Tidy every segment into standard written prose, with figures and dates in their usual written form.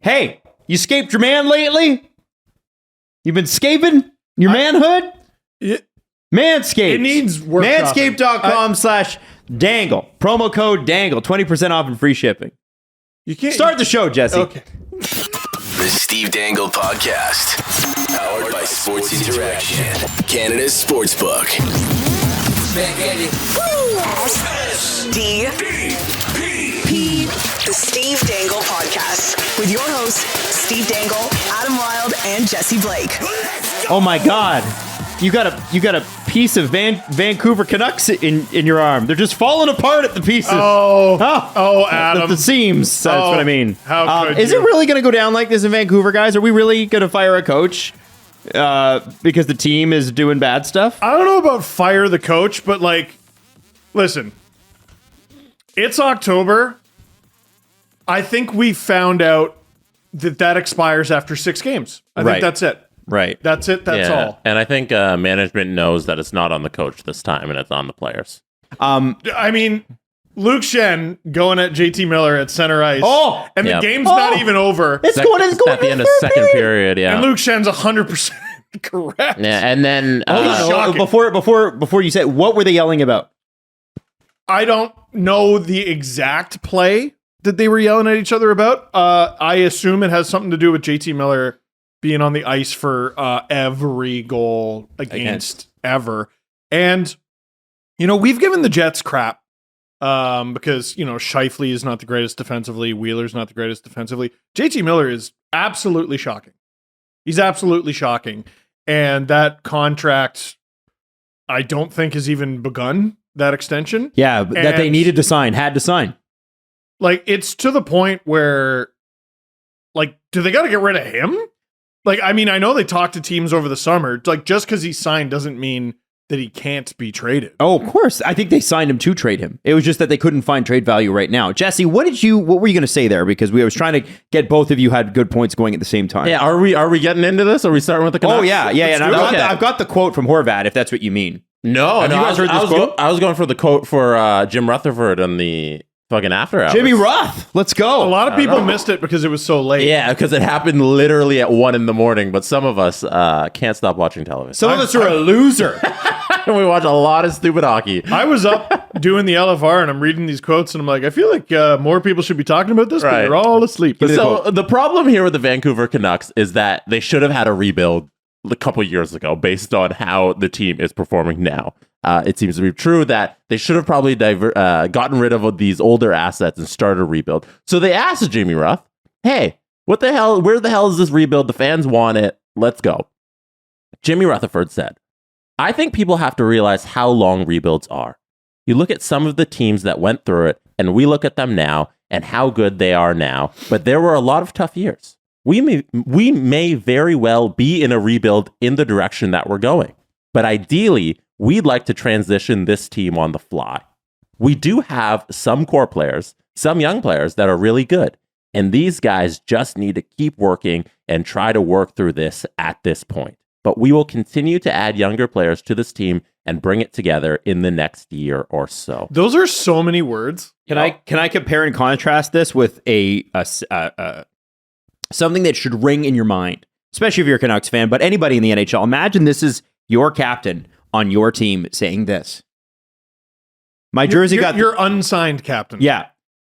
Hey, you scaped your man lately? You've been scaping your manhood? Manscaped. It needs work. Manscaped.com/dangle. Promo code dangle. 20% off and free shipping. You can't start the show, Jesse. Okay. The Steve Dangle Podcast. Powered by Sports Interaction. Canada's Sportsbook. SDPN. The Steve Dangle Podcast. With your hosts, Steve Dangle, Adam Wilde, and Jesse Blake. Oh my God. You got a piece of Vancouver Canucks in your arm. They're just falling apart at the pieces. Adam. The seams. That's what I mean. How could is you? it really going to go down like this in Vancouver, guys? Are we really going to fire a coach because the team is doing bad stuff? I don't know about fire the coach, but listen, it's October. I think we found out that expires after 6 games. I think that's it. Right. That's it. That's all. And I think management knows that it's not on the coach this time and it's on the players. I mean, Luke Shen going at JT Miller at center ice. And the game's not even over. It's going at the end of second period. Yeah. And Luke Shen's 100% correct. Yeah. And then before you said, what were they yelling about? I don't know the exact play that they were yelling at each other about. I assume it has something to do with JT Miller being on the ice for every goal against ever. And, we've given the Jets crap because, Scheifele is not the greatest defensively. Wheeler's not the greatest defensively. JT Miller is absolutely shocking. He's absolutely shocking. And that contract, I don't think has even begun, that extension. Yeah, that they needed to sign, had to sign. It's to the point where, do they got to get rid of him? I know they talked to teams over the summer. Just because he signed doesn't mean that he can't be traded. Oh, of course. I think they signed him to trade him. It was just that they couldn't find trade value right now. Jesse, what were you going to say there? Because I was trying to get both of you had good points going at the same time. Yeah, are we getting into this? Are we starting with the Canucks? Oh, yeah. And I've got the quote from Horvat, if that's what you mean. No, Have you guys heard this quote? I was going for the quote for Jim Rutherford on the fucking after hours. Jimmy Ruth, let's go. A lot of people missed it because it was so late. Yeah, because it happened literally at 1 a.m, but some of us can't stop watching television. Some of us are a loser. We watch a lot of stupid hockey. I was up doing the LFR and I'm reading these quotes and I'm like, I feel like more people should be talking about this, but they're all asleep. So the problem here with the Vancouver Canucks is that they should have had a rebuild a couple years ago based on how the team is performing now. It seems to be true that they should have probably gotten rid of these older assets and started a rebuild. So they asked Jimmy Ruth, hey, what the hell? Where the hell is this rebuild? The fans want it. Let's go. Jimmy Rutherford said, I think people have to realize how long rebuilds are. You look at some of the teams that went through it, and we look at them now and how good they are now. But there were a lot of tough years. We may very well be in a rebuild in the direction that we're going. But ideally, we'd like to transition this team on the fly. We do have some core players, some young players that are really good. And these guys just need to keep working and try to work through this at this point. But we will continue to add younger players to this team and bring it together in the next year or so. Those are so many words. Can I compare and contrast this with something that should ring in your mind, especially if you're a Canucks fan, but anybody in the NHL? Imagine this is your captain on your team saying this. My jersey got your unsigned captain. Yeah.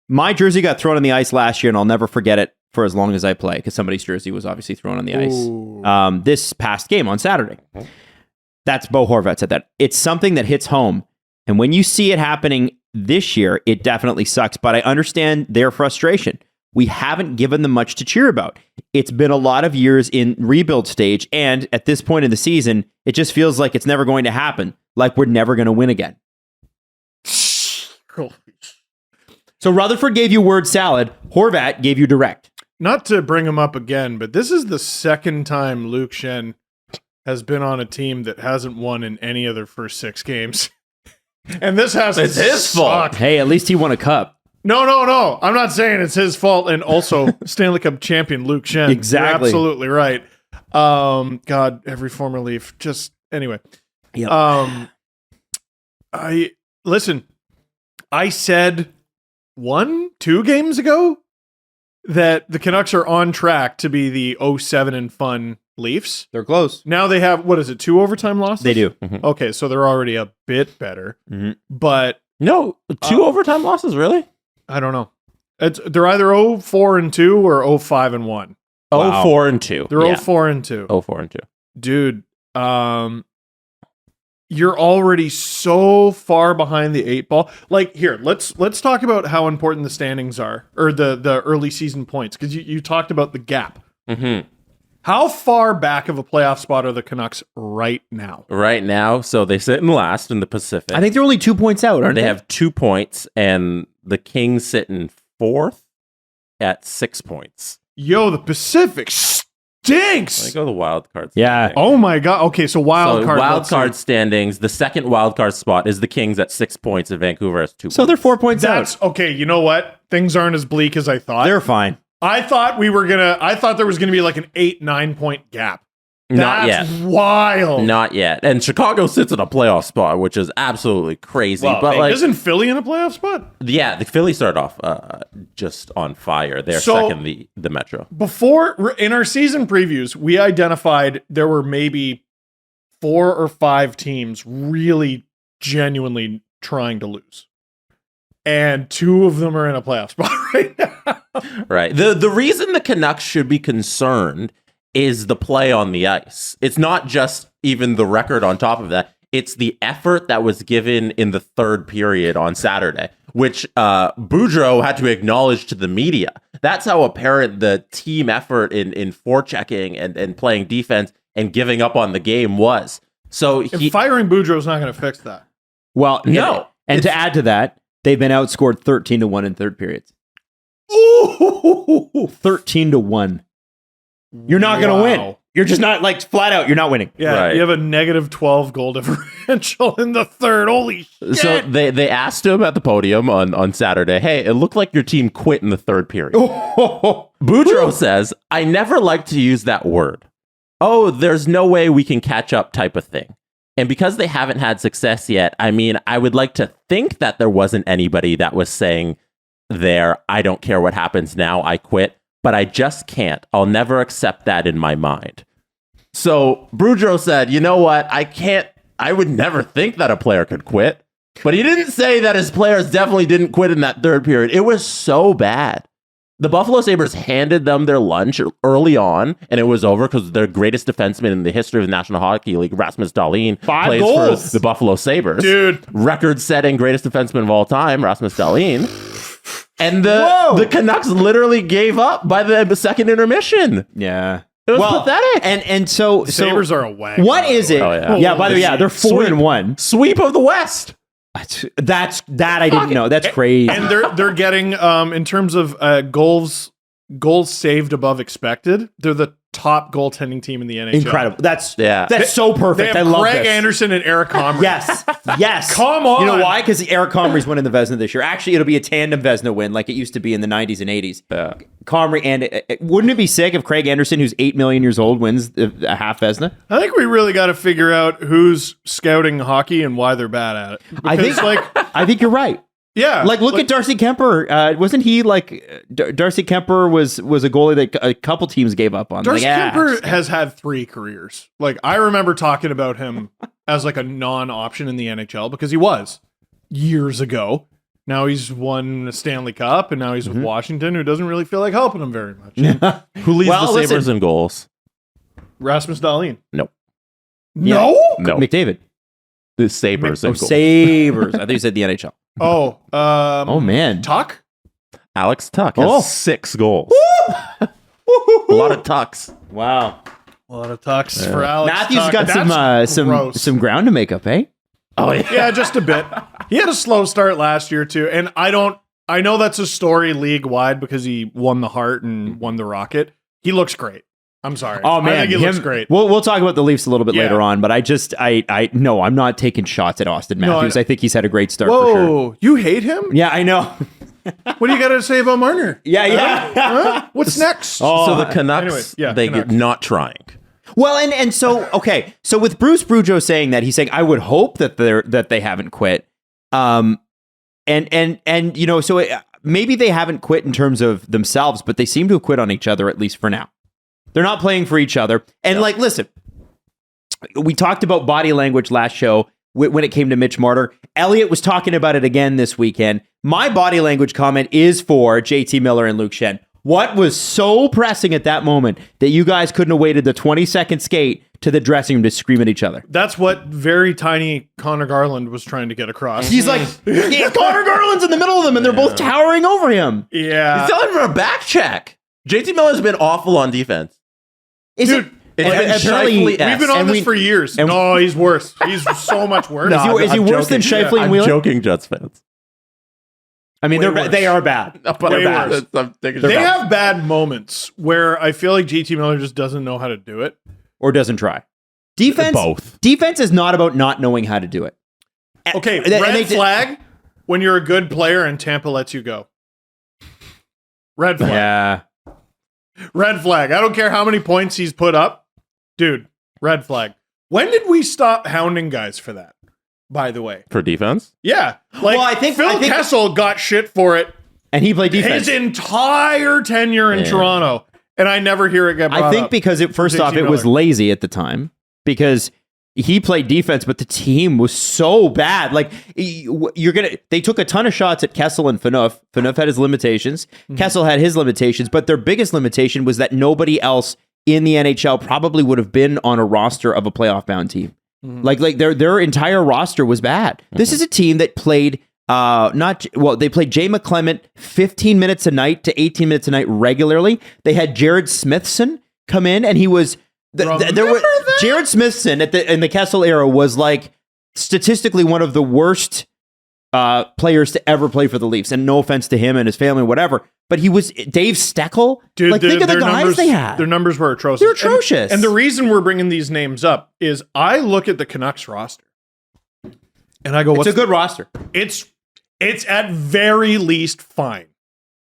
My jersey got thrown on the ice last year, and I'll never forget it for as long as I play, because somebody's jersey was obviously thrown on the ice this past game on Saturday. That's Bo Horvat said that. It's something that hits home. And when you see it happening this year, it definitely sucks. But I understand their frustration. We haven't given them much to cheer about. It's been a lot of years in rebuild stage. And at this point in the season, it just feels like it's never going to happen. Like we're never going to win again. So Rutherford gave you word salad. Horvat gave you direct. Not to bring him up again, but this is the second time Luke Shen has been on a team that hasn't won in any of their first 6 games. And this has It's his fault. Hey, at least he won a cup. No. I'm not saying it's his fault. And also Stanley Cup champion Luke Shen. Exactly. You're absolutely right. God, every former Leaf. Just anyway. Yep. I said 1-2 games ago that the Canucks are on track to be the 07 and fun Leafs. They're close. Now they have, 2 overtime losses? They do. Mhm. Okay, so they're already a bit better. Mhm. But No, 2 overtime losses, really? I don't know. They're either 0-4 and 2 or 0-5 and 1. Wow. 0-4 and 2. They're 0-4 and 2. 0-4 and 2. Dude, you're already so far behind the 8 ball. Like, here, let's talk about how important the standings are, or the early season points, because you talked about the gap. Mm-hmm. How far back of a playoff spot are the Canucks right now? Right now, so they sit in last in the Pacific. I think they're only 2 points out, aren't they? They have 2 points, and the Kings sit in 4th at 6 points. Yo, the Pacific stinks. Let me go to the wild card. Yeah. standings. Oh my god. Okay, so wild card. Wild let's card see. standings. The second wild card spot is the Kings at 6 points, and Vancouver has 2 points. So they're 4 points That's out. okay. You know what? Things aren't as bleak as I thought. They're fine. I thought there was gonna be like an 8-9 point gap. Not That's yet. wild. Not yet. And Chicago sits in a playoff spot, which is absolutely crazy. Well, but like, isn't Philly in a playoff spot? yeah, the Phillies started off just on fire. They're So- second the Metro. Before, in our season previews, we identified there were maybe 4 or 5 teams really genuinely trying to lose. And 2 of them are in a playoff spot right now. Right. The reason the Canucks should be concerned is the play on the ice. It's not just even the record on top of that. It's the effort that was given in the third period on Saturday, which Boudreau had to acknowledge to the media. That's how apparent the team effort in forechecking and playing defense and giving up on the game was. So And firing Boudreau is not going to fix that. Well, No. And to add to that, they've been outscored 13-1 in third periods. Ooh, 13-1. You're not going to win. You're just not, like, flat out, you're not winning. Yeah, Right. you have a negative 12 goal differential in the third. Holy shit. So they asked him at the podium on Saturday, hey, it looked like your team quit in the third period. Boudreau says, I never like to use that word. Oh, there's no way we can catch up type of thing. And because they haven't had success yet, I mean, I would like to think that there wasn't anybody that was saying there, I don't care what happens now, I quit. But I just can't. I'll never accept that in my mind. So Boudreau said, you know what? I would never think that a player could quit. But he didn't say that his players definitely didn't quit in that third period. It was so bad. The Buffalo Sabres handed them their lunch early on, and it was over because their greatest defenseman in the history of the National Hockey League, Rasmus Dahlin, 5 plays goals. for the Buffalo Sabres. Dude. Record-setting greatest defenseman of all time, Rasmus Dahlin. And Whoa. the Canucks literally gave up by the second intermission. Yeah. It was pathetic. And so Sabres are a wagon. what is it? Oh, yeah. Yeah, by the way, yeah, they're 4-1. Sweep of the West. That I didn't know. That's crazy. And they're getting in terms of goals saved above expected, they're the top goaltending team in the NHL. Incredible. That's Yeah. so They perfect. have I love Craig this. Anderson and Eric Comrie. Yes. Come on. You know why? Because Eric Comrie's winning the Vezina this year. Actually, it'll be a tandem Vezina win like it used to be in the 90s and 80s. Yeah. Comrie and wouldn't it be sick if Craig Anderson, who's 8 million years old, wins a half Vezina? I think we really got to figure out who's scouting hockey and why they're bad at it. Because, I think you're right. yeah. Like, look at Darcy Kemper. Wasn't he like Darcy Kemper was a goalie that a couple teams gave up on? Darcy Like, Kemper has had 3 careers. Like, I remember talking about him as like a non-option in the NHL because he was years ago. Now he's won a Stanley Cup, and now he's with Washington, who doesn't really feel like helping him very much. Who leads Well, the Sabres listen. in goals? Rasmus Dahlin. No. No? No. McDavid. The Sabres in goals. Sabres. I think you said the NHL. Oh, Oh man. Tuck? Alex Tuck has Oh. 6 goals. A lot of tucks. Wow. A lot of tucks for Alex. Matthews Tuck. got That's some gross. some ground to make up, eh? Oh, yeah. Yeah, just a bit. He had a slow start last year too, and I know that's a story league wide because he won the Hart and won the Rocket. He looks great. I'm sorry. Oh man, I think he looks great. We'll talk about the Leafs a little bit Yeah. later on, but I'm not taking shots at Austin Matthews. I think he's had a great start for sure. Whoa, you hate him? Yeah, I know. What do you got to say about Marner? Yeah. Huh? What's next? Oh, So the Canucks, anyway, yeah, they Canucks. get not trying. Well, and so okay, so with Bruce Boudreau saying that, he's saying I would hope that they haven't quit, and you know, so maybe they haven't quit in terms of themselves, but they seem to have quit on each other, at least for now. They're not playing for each other. And like, listen, we talked about body language last show when it came to Mitch Marner. Elliot was talking about it again this weekend. My body language comment is for JT Miller and Luke Shen. What was so pressing at that moment that you guys couldn't have waited the 20-second skate to the dressing room to scream at each other? That's what very tiny Connor Garland was trying to get across. He's like, yeah, Connor Garland's in the middle of them, and they're both towering over him. Yeah. He's telling for a back check. JT Miller's been awful on defense. Dude, apparently, we've been on this for years. No, he's worse. He's so much worse. Is he worse than Scheifele and Wheeler? I'm joking, Jets fans. I mean, they are bad. But Way bad. worse. They have bad moments where I feel like JT Miller just doesn't know how to do it. Or doesn't try. Defense. Both. Defense is not about not knowing how to do it. Okay, red flag when you're a good player and Tampa lets you go. Red flag. Yeah. Red flag. I don't care how many points he's put up. Dude, red flag. When did we stop hounding guys for that, by the way? For defense? Yeah. Like, Well, I think Kessel got shit for it and he played defense. his entire tenure in Toronto, and I never hear it get brought I think up. because first JT off, it was Miller. lazy at the time because he played defense, but the team was so bad. Like they took a ton of shots at Kessel and Phaneuf. Phaneuf had his limitations. Kessel had his limitations, but their biggest limitation was that nobody else in the NHL probably would have been on a roster of a playoff bound team. Like their entire roster was bad. This is a team that played they played Jay McClement 15 minutes a night to 18 minutes a night regularly. They had Jared Smithson come in, and he was Jared Smithson in the Kessel era was like statistically one of the worst players to ever play for the Leafs. And no offense to him and his family, whatever. But he was Dave Steckel. Dude, like, think of the guys numbers, they had. Their numbers were atrocious. They're atrocious. And the reason we're bringing these names up is I look at the Canucks roster and I go, it's a good roster. It's at very least fine.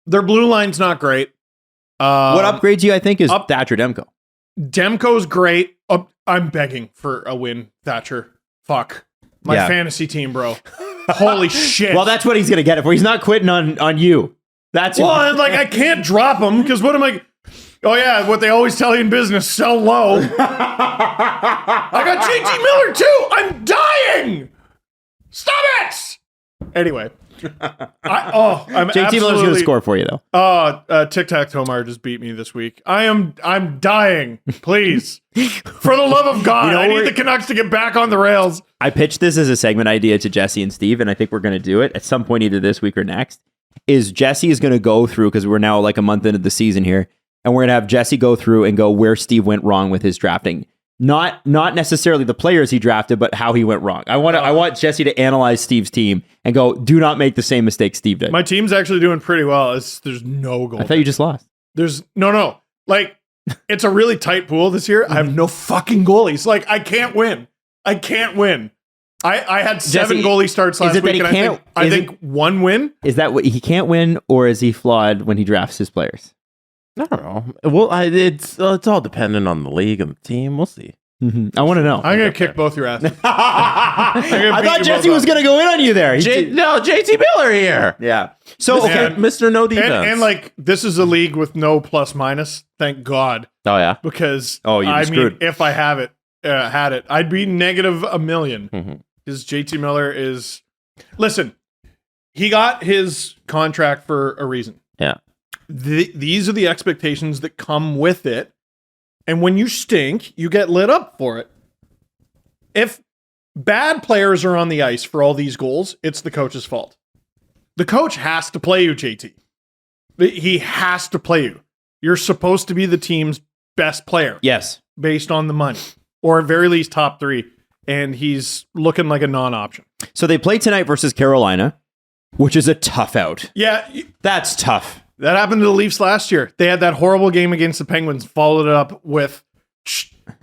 Their blue line's not great. What upgrades you, I think, is Thatcher Demko. Demko's great. I'm begging for a win, Thatcher. Fuck. My fantasy team, bro. Holy shit. Well, that's what he's going to get if he's not quitting on you. That's and like I can't drop him because what am I? Oh yeah, what they always tell you in business: sell low. I got JT Miller too. I'm dying. Stop it. Anyway, I'm JT Miller's going to score for you though. Tic Tac Tomar just beat me this week. I'm dying. Please, for the love of God, I need the Canucks to get back on the rails. I pitched this as a segment idea to Jesse and Steve, and I think we're going to do it at some point either this week or next. Jesse is going to go through, because we're now like a month into the season here, and we're going to have Jesse go through and go where Steve went wrong with his drafting. Not necessarily the players he drafted, but how he went wrong. I want Jesse to analyze Steve's team and go, do not make the same mistake Steve did. My team's actually doing pretty well. There's no goal. I thought you just lost. There's no. Like, it's a really tight pool this year. I have no fucking goalies. Like, I can't win. I had 7 goalie starts last week, and I think one win. Is that what he can't win, or is he flawed when he drafts his players? I don't know. Well, it's all dependent on the league and the team. We'll see. Mm-hmm. I want to know. I'm going to kick both your asses. I thought Jesse was going to go in on you there. JT Miller here. Yeah. So, Mr. No Defense. And like, this is a league with no plus minus. Thank God. Oh, yeah. Because, screwed. if I had it, I'd be negative $1 million. Because JT Miller is... Listen, he got his contract for a reason. Yeah. These are the expectations that come with it. And when you stink, you get lit up for it. If bad players are on the ice for all these goals, it's the coach's fault. The coach has to play you, JT. He has to play you. You're supposed to be the team's best player. Yes. Based on the money. Or at very least top 3. And he's looking like a non-option. So they play tonight versus Carolina, which is a tough out. Yeah. That's tough. That happened to the Leafs last year. They had that horrible game against the Penguins, followed it up with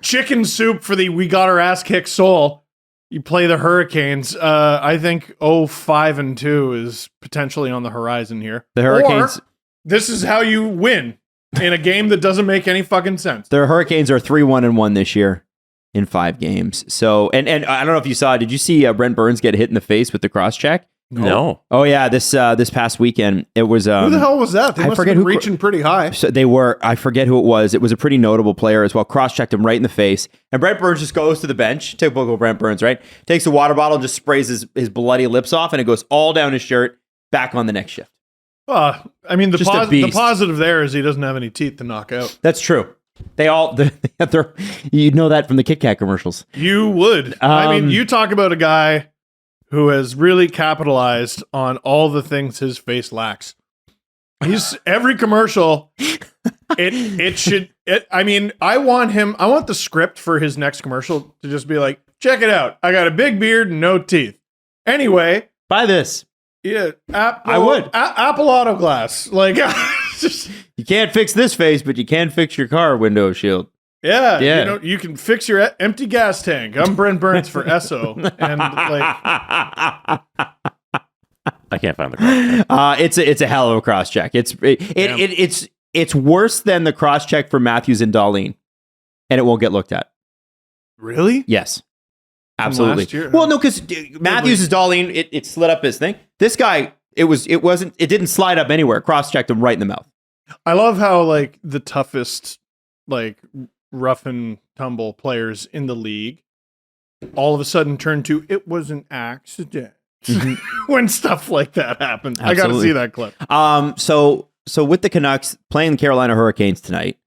chicken soup for the we got our ass kicked soul. You play the Hurricanes. I think 5-2 is potentially on the horizon here. The Hurricanes. Or this is how you win in a game that doesn't make any fucking sense. The Hurricanes are 3-1-1 this year in 5 games. So, and I don't know if you saw, did you see Brent Burns get hit in the face with the cross check? No. Oh yeah, this past weekend it was. Who the hell was that? They I must have forget been who- reaching pretty high. So they were. I forget who it was. It was a pretty notable player as well. Cross-checked him right in the face, and Brent Burns just goes to the bench. Typical Brent Burns, right? Takes a water bottle, just sprays his bloody lips off, and it goes all down his shirt. Back on the next shift. I mean, the Just a the beast. positive there is he doesn't have any teeth to knock out. That's true. They all. You know that from the Kit Kat commercials. You would. I mean, you talk about a guy who has really capitalized on all the things his face lacks. He's every commercial. I mean, I want the script for his next commercial to just be like, check it out. I got a big beard and no teeth. Anyway, Buy this. yeah, I would. Apple Auto Glass. Like, just, You can't fix this face, but you can fix your car window shield. yeah, Yeah. you know, you can fix your empty gas tank. I'm Brent Burns for Esso, and like, I can't find the cross. It's a hell of a cross check. It's worse than the cross check for Matthews and Darlene, and it won't get looked at. really? Yes, absolutely. last year? Well, no, because Matthews is Darlene. It slid up his thing. This guy, it didn't slide up anywhere. Cross checked him right in the mouth. I love how like the toughest, like rough and tumble players in the league, all of a sudden turn to "it was an accident" when stuff like that happens. I got to Absolutely. see that clip. So with the Canucks playing the Carolina Hurricanes tonight,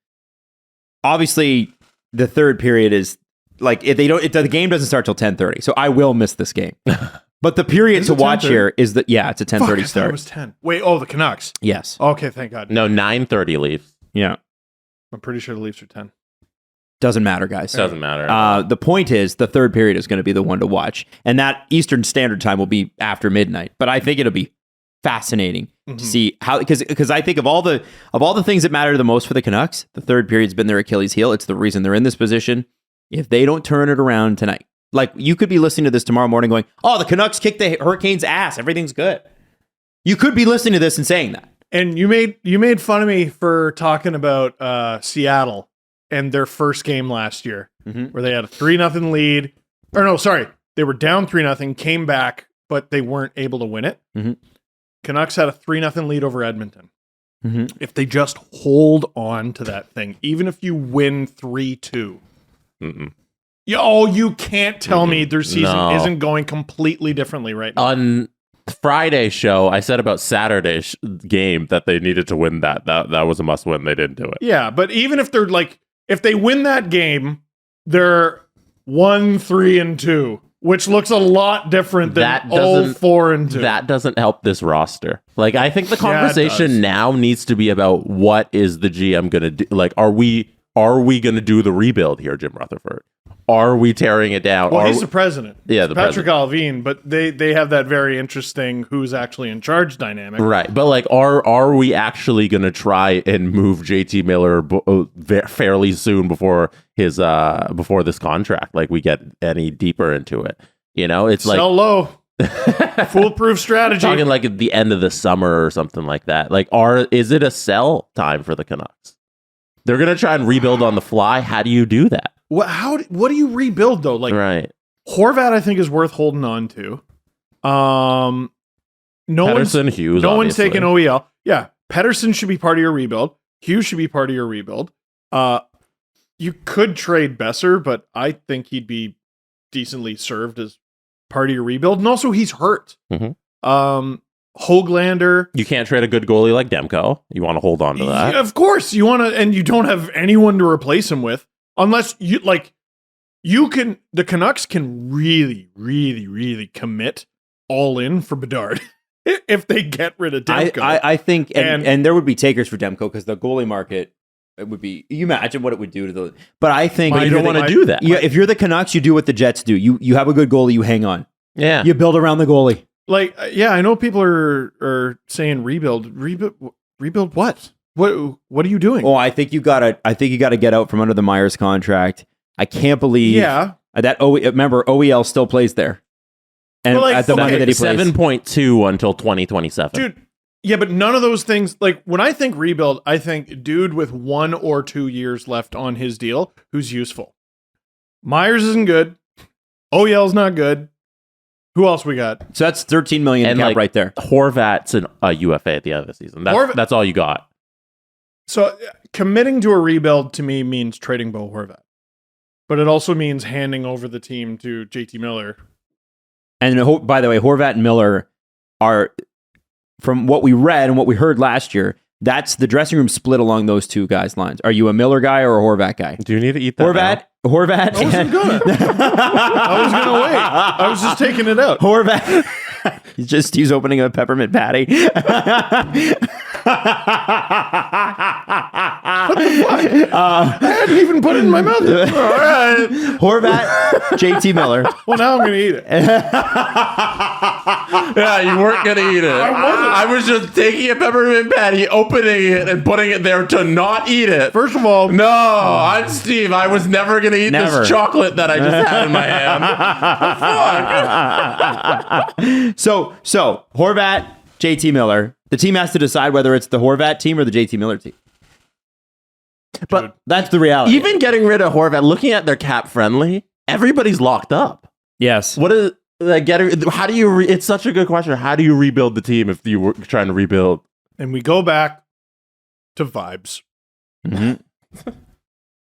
obviously the third period is like if the game doesn't start till 10:30. So I will miss this game. But the period Is to it watch 10:30? here is it's a 10:30 Fuck, I thought start. it was 10. Wait, the Canucks. Yes. Okay, thank God. No, 9:30 Leafs. Yeah. I'm pretty sure the Leafs are 10. Doesn't matter, guys. Doesn't matter. The point is the third period is going to be the one to watch. And that Eastern Standard Time will be after midnight. But I think it'll be fascinating to see how, because I think of all the things that matter the most for the Canucks, the third period's been their Achilles heel. It's the reason they're in this position. If they don't turn it around tonight, like you could be listening to this tomorrow morning going, oh, the Canucks kicked the Hurricanes' ass. Everything's good. You could be listening to this and saying that. And you made fun of me for talking about Seattle and their first game last year, where they had a 3-0 lead. Or no, sorry, they were down 3-0, came back, but they weren't able to win it. Canucks had a 3-0 lead over Edmonton. If they just hold on to that thing, even if you win 3-2, you can't tell me their season isn't going completely differently right now. On Friday's show, I said about Saturday's game that they needed to win that. That was a must win. They didn't do it. Yeah, but even if they're like, if they win that game, they're 1-3-2, which looks a lot different than That doesn't- 4-2. That doesn't help this roster. Like, I think the Yeah, it conversation does. now needs to be about what is the GM going to do? Like, are we going to do the rebuild here, Jim Rutherford? Are we tearing it down? Well, Are he's we- the president. Yeah, the Patrick president. Alvin, but they have that very interesting who's actually in charge dynamic. Right, but like, are we actually going to try and move JT Miller fairly soon before before this contract? Like, we get any deeper into it, you know? It's like Sell low. Foolproof strategy. talking like at the end of the summer or something like that. Like, is it a sell time for the Canucks? They're going to try and rebuild on the fly. How do you do that? What do you rebuild though? Like Right. Horvat, I think is worth holding on to. No Pedersen, Hughes. no one's obviously. taking OEL. Yeah, Pedersen should be part of your rebuild. Hughes should be part of your rebuild. You could trade Besser, but I think he'd be decently served as part of your rebuild. And also, he's hurt. Höglander. You can't trade a good goalie like Demko. You want to hold on to that. Yeah, of course, you want to, and you don't have anyone to replace him with, unless you like. You can. The Canucks can really, really, really commit all in for Bedard if they get rid of Demko. I think, And- and there would be takers for Demko because the goalie market, it would be. You imagine what it would do to the. But I think But you don't want to my- do that. if you're the Canucks, you do what the Jets do. You have a good goalie, you hang on. Yeah. You build around the goalie. Like, yeah, I know people are saying rebuild what? What are you doing? Oh, I think you gotta get out from under the Myers contract. I can't believe that. Remember, OEL still plays there, and Well, like, at the money okay, that he plays. 7.2 until 2027. Dude, yeah, but none of those things, like when I think rebuild, I think dude with 1 or 2 years left on his deal who's useful. Myers isn't good. OEL's not good. Who else we got? So that's 13 million And cap right there. Horvat's a UFA at the end of the season. That's all you got. So committing to a rebuild to me means trading Bo Horvat. But it also means handing over the team to JT Miller. And by the way, Horvat and Miller are, from what we read and what we heard last year, that's the dressing room split along those two guys' lines. Are you a Miller guy or a Horvat guy? Do you need to eat that? Horvat. I wasn't gonna. I was gonna wait. I was just taking it out. Horvat. He's opening a peppermint patty. What the fuck? I hadn't even put it in my mouth. All right. Horvat, JT Miller. Well, now I'm gonna eat it. Yeah, you weren't gonna eat it. I was just taking a peppermint patty, opening it, and putting it there to not eat it. First of all, No, I'm Steve. I was never gonna eat this chocolate that I just had in my hand. So Horvat, JT Miller. The team has to decide whether it's the Horvat team or the JT Miller team. But that's the reality. Even getting rid of Horvat, looking at their cap friendly, everybody's locked up. Yes. What is how do you? It's such a good question. How do you rebuild the team if you were trying to rebuild? and we go back to vibes. Mm-hmm.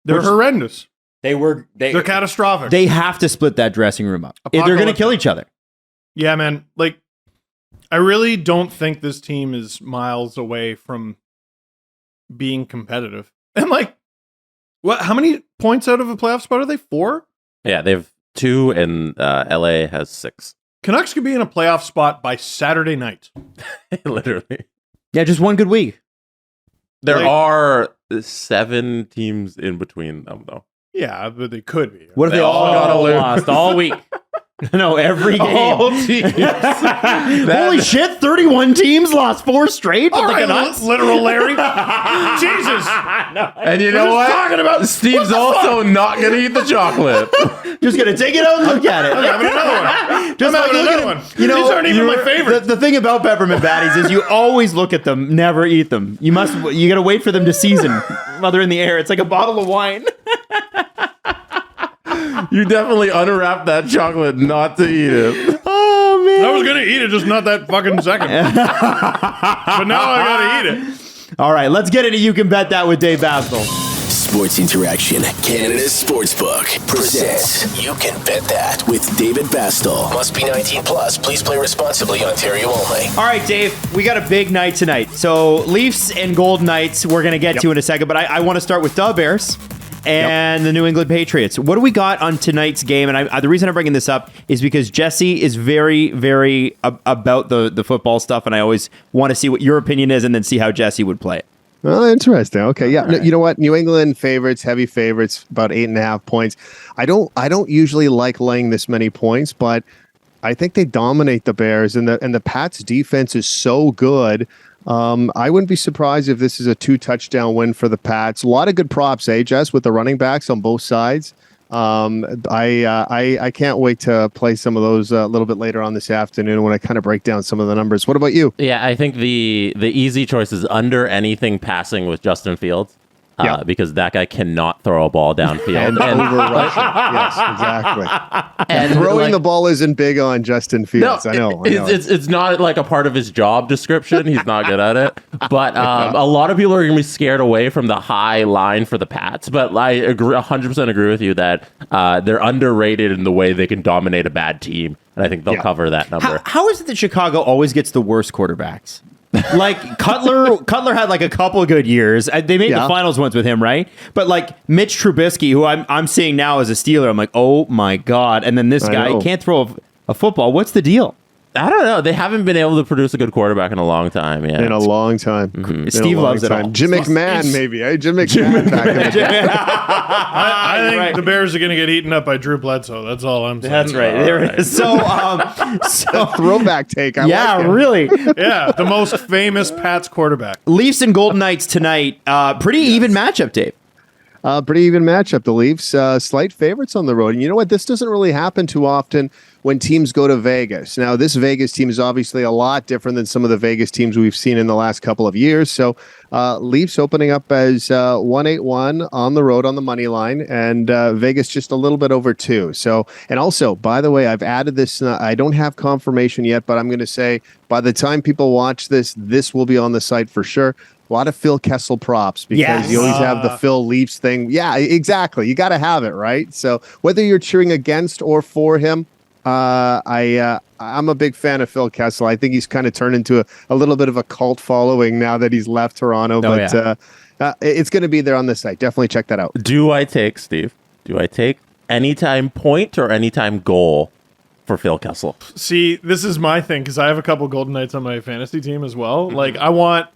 They're horrendous. They're catastrophic. They have to split that dressing room up. They're going to kill each other. Yeah, man. Like, I really don't think this team is miles away from being competitive. And like, what? How many points out of a playoff spot are they? 4? Yeah, they have 2, and LA has 6. Canucks could be in a playoff spot by Saturday night. Literally. Yeah, just one good week. There are 7 teams in between them, though. Yeah, but they could be. What if they all got lost all week? No, every game. All teams. Holy shit, 31 teams lost 4 straight. All right, literal Larry. Jesus. And you know what? Talking about Steve's also not going to eat the chocolate. Just going to take it out and look at it. I'm having another one. Just I'm having another one. You know, these aren't even my favorite. The thing about peppermint patties is you always look at them, never eat them. You got to wait for them to season while they're in the air. It's like a bottle of wine. You definitely unwrapped that chocolate not to eat it. Oh, man. I was going to eat it, just not that fucking second. But now I got to eat it. All right, let's get into You Can Bet That with Dave Bastel. Sports Interaction, Canada's Sportsbook, presents You Can Bet That with David Bastel. Must be 19 plus. Please play responsibly. Ontario only. All right, Dave, we got a big night tonight. So Leafs and Golden Knights we're going to get to in a second, but I want to start with the Bears and the New England Patriots. What do we got on tonight's game? And the reason I'm bringing this up is because Jesse is very, very about the football stuff, and I always want to see what your opinion is and then see how Jesse would play it. Oh, interesting. Okay, yeah. No, you know what? New England favorites, heavy favorites, about 8.5 points. I don't usually like laying this many points, but I think they dominate the Bears, and the Pats' defense is so good. I wouldn't be surprised if this is a 2-touchdown win for the Pats. A lot of good props, Jess, with the running backs on both sides. I can't wait to play some of those a little bit later on this afternoon when I kind of break down some of the numbers. What about you? Yeah, I think the easy choice is under anything passing with Justin Fields. Because that guy cannot throw a ball downfield. and over rushing. Yes, exactly. And throwing the ball isn't big on Justin Fields. No, I know. It's not like a part of his job description. He's not good at it. But a lot of people are going to be scared away from the high line for the Pats. But I agree, 100% agree with you that they're underrated in the way they can dominate a bad team. And I think they'll cover that number. How is it that Chicago always gets the worst quarterbacks? Like Cutler had like a couple of good years. They made the finals once with him, right? But like Mitch Trubisky, who I'm seeing now as a Steeler, I'm like, oh my god! And then this guy can't throw a football. What's the deal? I don't know. They haven't been able to produce a good quarterback in a long time. Yeah, in a long time. Mm-hmm. Steve loves it all. Jim McMahon, maybe. Jim McMahon back in the day. I think the Bears are going to get eaten up by Drew Bledsoe. That's all I'm saying. That's right. There it is. So throwback take. I like it. Really. Yeah, the most famous Pats quarterback. Leafs and Golden Knights tonight. Pretty even matchup, Dave. Pretty even matchup. The Leafs, slight favorites on the road. And you know what? This doesn't really happen too often when teams go to Vegas. Now, this Vegas team is obviously a lot different than some of the Vegas teams we've seen in the last couple of years. So Leafs opening up as 1-8-1 on the road on the money line, and Vegas just a little bit over 2. So, and also, by the way, I've added this. I don't have confirmation yet, but I'm going to say by the time people watch this, this will be on the site for sure. A lot of Phil Kessel props because you always have the Phil Leafs thing. Yeah, exactly. You got to have it, right? So whether you're cheering against or for him, I'm a big fan of Phil Kessel. I think he's kind of turned into a little bit of a cult following now that he's left Toronto. It's going to be there on the site. Definitely check that out. Do I take anytime point or anytime goal for Phil Kessel? See, this is my thing because I have a couple Golden Knights on my fantasy team as well. Like, I want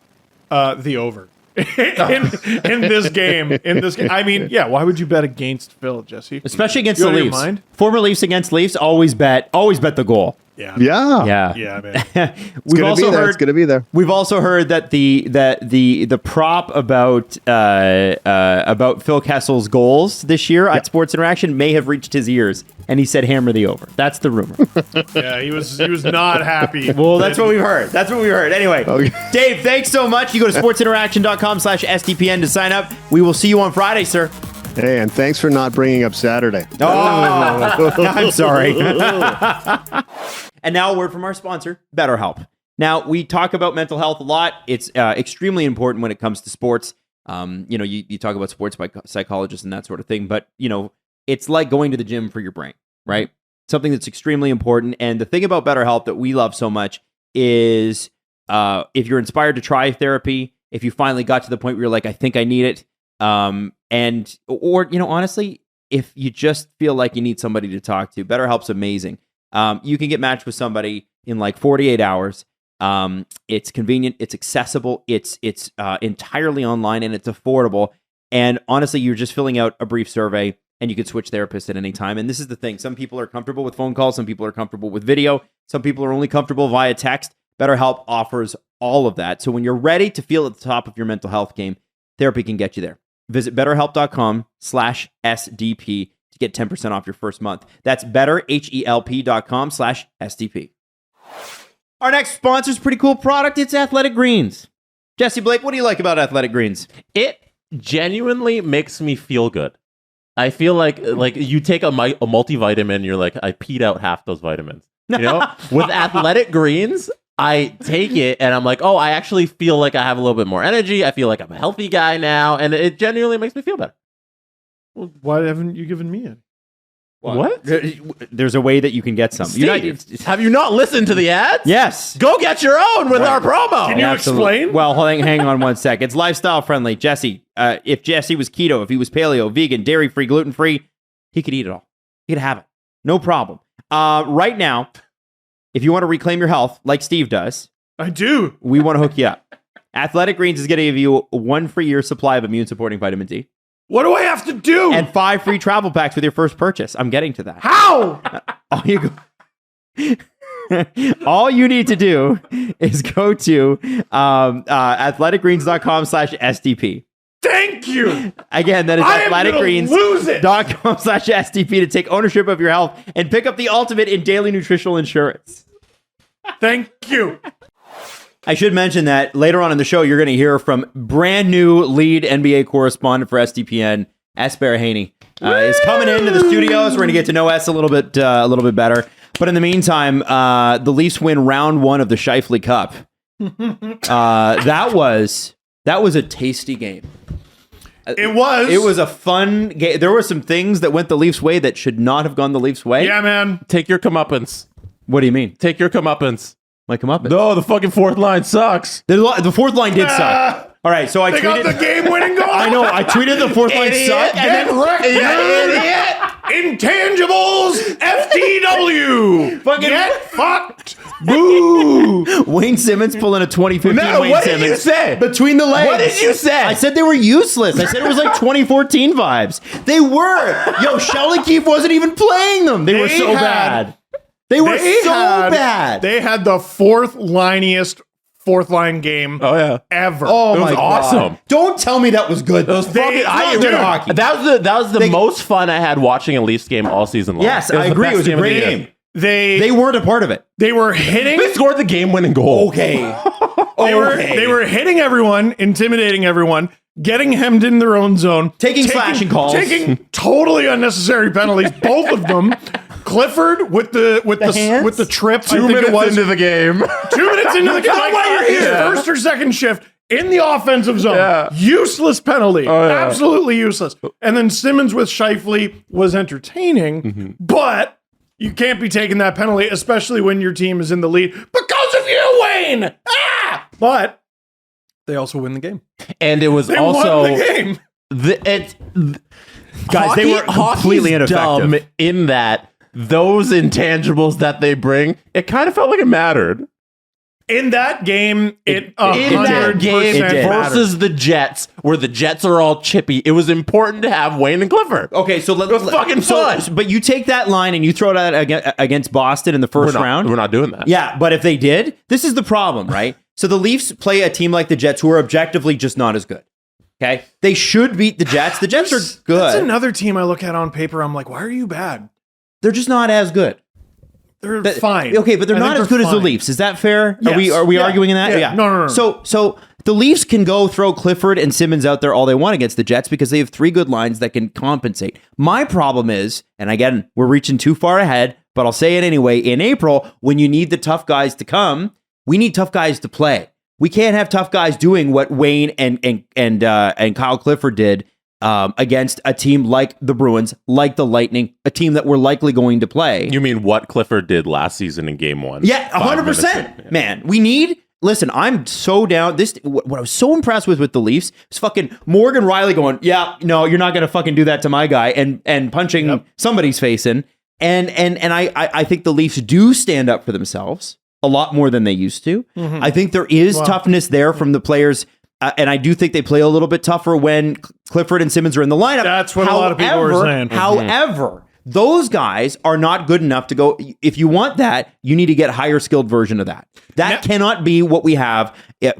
the over in this game. I mean, yeah. Why would you bet against Phil, Jesse? Especially against the Leafs. Former Leafs against Leafs, always bet the goal. Yeah, It's man. going to be there. We've also heard that the prop about Phil Kessel's goals this year at Sports Interaction may have reached his ears, and he said hammer the over. That's the rumor. Yeah, he was not happy. Well, that's what we've heard. Anyway, Dave, thanks so much. You go to sportsinteraction.com/SDPN to sign up. We will see you on Friday, sir. Hey, and thanks for not bringing up Saturday. Oh, I'm sorry. And now a word from our sponsor, BetterHelp. Now, we talk about mental health a lot. It's extremely important when it comes to sports. You talk about sports by psychologists and that sort of thing, but, it's like going to the gym for your brain, right? Something that's extremely important. And the thing about BetterHelp that we love so much is if you're inspired to try therapy, if you finally got to the point where you're like, I think I need it, honestly, if you just feel like you need somebody to talk to, BetterHelp's amazing. You can get matched with somebody in like 48 hours. It's convenient, it's accessible, it's entirely online, and it's affordable. And honestly, you're just filling out a brief survey, and you can switch therapists at any time. And this is the thing. Some people are comfortable with phone calls. Some people are comfortable with video. Some people are only comfortable via text. BetterHelp offers all of that. So when you're ready to feel at the top of your mental health game, therapy can get you there. Visit betterhelp.com/SDP to get 10% off your first month. That's betterhelp.com/SDP. Our next sponsor is a pretty cool product. It's Athletic Greens. Jesse Blake, what do you like about Athletic Greens? It genuinely makes me feel good. I feel like you take a multivitamin, you're like, I peed out half those vitamins. With Athletic Greens, I take it and I'm like, oh, I actually feel like I have a little bit more energy. I feel like I'm a healthy guy now, and it genuinely makes me feel better. Well, why haven't you given me any? What? There's a way that you can get some. Steve, have you not listened to the ads? Yes. Go get your own with our promo. Can you explain? Well, hang on one sec. It's lifestyle friendly. Jesse, if Jesse was keto, if he was paleo, vegan, dairy-free, gluten-free, he could eat it all. He could have it. No problem. Right now, if you want to reclaim your health, like Steve does, I do. We want to hook you up. Athletic Greens is going to give you 1 free year supply of immune-supporting vitamin D. What do I have to do? And 5 free travel packs with your first purchase. I'm getting to that. How? All you need to do is go to athleticgreens.com/SDP. Thank you. Again, that is athleticgreens.com/SDP to take ownership of your health and pick up the ultimate in daily nutritional insurance. Thank you. I should mention that later on in the show, you're going to hear from brand new lead NBA correspondent for SDPN, Es Baraheni. Is coming into the studios. We're going to get to know Es a little bit better. But in the meantime, the Leafs win round 1 of the Scheifele Cup. That was a tasty game. It was. It was a fun game. There were some things that went the Leafs' way that should not have gone the Leafs' way. Yeah, man. Take your comeuppance. What do you mean? Take your comeuppance. My comeuppance? No, the fucking fourth line sucks. The fourth line did suck. All right, so I tweeted got the game-winning goal. I know. I tweeted the fourth line sucked. And then idiot. Intangibles. FTW. Fucking get fucked. Boo. Wayne Simmons pulling a 2015 Wayne Simmons. What did you say? Between the legs. What did you say? I said they were useless. I said it was like 2014 vibes. They were. Yo, Shelly Keefe wasn't even playing them. They were so bad. They were so bad. They had the fourth liniest fourth line game ever. Oh It was my awesome. God. Don't tell me that was good. That was dude, hockey. That was the most fun I had watching a Leafs game all season long. Yes, It was I the agree. best It was a of the great year. game. They weren't a part of it. they were hitting. They scored the game-winning goal. Okay. They were hitting everyone, intimidating everyone, getting hemmed in their own zone, Taking slashing calls. taking totally unnecessary penalties, both of them. Clifford with the hands? trip. 2 I think minutes it was into the game. 2 minutes into the game. Like, his first or second shift in the offensive zone. Yeah. Useless penalty. Oh, yeah. Absolutely useless. And then Simmons with Scheifele was entertaining, but you can't be taking that penalty, especially when your team is in the lead because of you, Wayne. But they also win the game. And it was They also won the game. Guys, they were completely hockey's ineffective. dumb in that those intangibles that they bring, it kind of felt like it mattered. In that game, it In that game It did. versus the Jets, where the Jets are all chippy, it was important to have Wayne and Clifford. Okay, so let's fucking fun. But you take that line and you throw it out against Boston in the first round. We're not doing that. Yeah, but if they did, this is the problem, right? So the Leafs play a team like the Jets who are objectively just not as good. Okay? They should beat the Jets. The Jets are good. That's another team I look at on paper. I'm like, why are you bad? They're just not as good. They're fine. Okay, but they're I not think as good as the fine. Leafs. Is that fair? Yes. Are we Yeah. arguing in that? Yeah. No. So the Leafs can go throw Clifford and Simmons out there all they want against the Jets because they have three good lines that can compensate. My problem is, and again, we're reaching too far ahead, but I'll say it anyway, in April, when you need the tough guys to come, we need tough guys to play. We can't have tough guys doing what Wayne and Kyle Clifford did against a team like the Bruins, like the Lightning, a team that we're likely going to play. You mean what Clifford did last season in game one? Yeah, 100%. Man, we need. Listen, I'm so down. What I was so impressed with the Leafs is fucking Morgan Riley going, yeah, no, you're not gonna fucking do that to my guy, and punching somebody's face in. And I think the Leafs do stand up for themselves a lot more than they used to. I think there is toughness there from the players. And I do think they play a little bit tougher when Clifford and Simmons are in the lineup. That's what a lot of people are saying. However, those guys are not good enough to go. If you want that, you need to get a higher skilled version of that. That cannot be what we have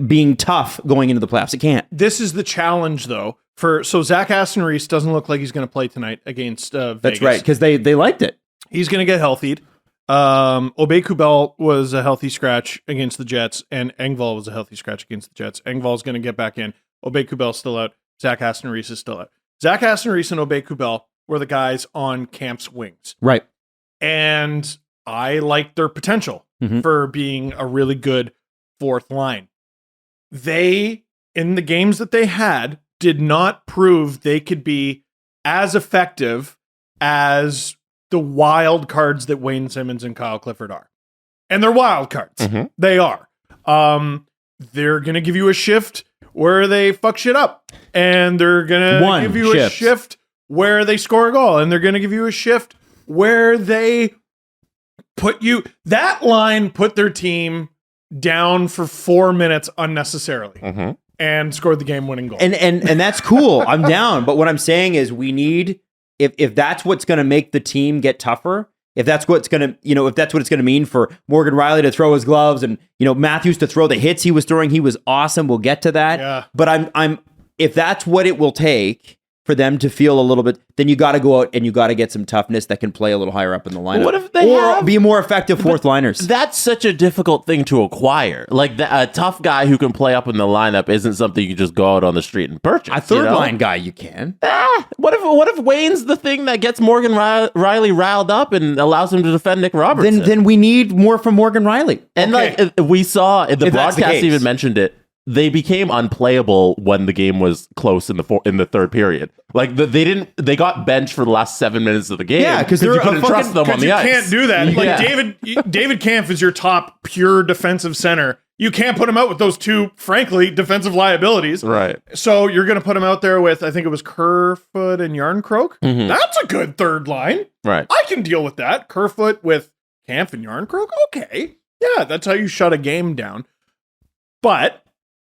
being tough going into the playoffs. It can't. This is the challenge, though. So Zach Aston-Reese doesn't look like he's going to play tonight against Vegas. That's right, because they liked it. He's going to get healthied. Obey Kubel was a healthy scratch against the Jets, and Engvall was a healthy scratch against the Jets. Engvall's going to get back in. Obey Kubel's still out. Zach Aston-Reese is still out. Zach Aston-Reese and Obey Kubel were the guys on Camp's wings. Right. And I liked their potential for being a really good fourth line. They, in the games that they had, did not prove they could be as effective as the wild cards that Wayne Simmons and Kyle Clifford are. And they're wild cards. They are. They're going to give you a shift where they fuck shit up. And they're going to give you a shift where they score a goal. And they're going to give you a shift where they put you... That line put their team down for 4 minutes unnecessarily. And scored the game-winning goal. And that's cool. I'm down. But what I'm saying is we need... If that's what's going to make the team get tougher, if that's what's going to, if that's what it's going to mean for Morgan Riley to throw his gloves and, Matthews to throw the hits he was throwing, he was awesome. We'll get to that. Yeah. But if that's what it will take for them to feel a little bit, then you got to go out and you got to get some toughness that can play a little higher up in the lineup. What if they be more effective fourth liners? That's such a difficult thing to acquire. Like a tough guy who can play up in the lineup isn't something you can just go out on the street and purchase. A third line guy, you can. What if Wayne's the thing that gets Morgan Riley riled up and allows him to defend Nick Robertson? Then we need more from Morgan Riley. And like we saw, the If that's the broadcast case. even mentioned it. They became unplayable when the game was close in the third period. Like they got benched for the last 7 minutes of the game. Yeah, because you they're couldn't trust them on the ice. You can't do that. Yeah. Like David Kampf is your top pure defensive center. You can't put him out with those two, frankly, defensive liabilities. Right. So you're going to put him out there with, I think it was Kerfoot and Yarncroke. That's a good third line. Right. I can deal with that. Kerfoot with Kampf and Yarncroke. Okay. Yeah, that's how you shut a game down. But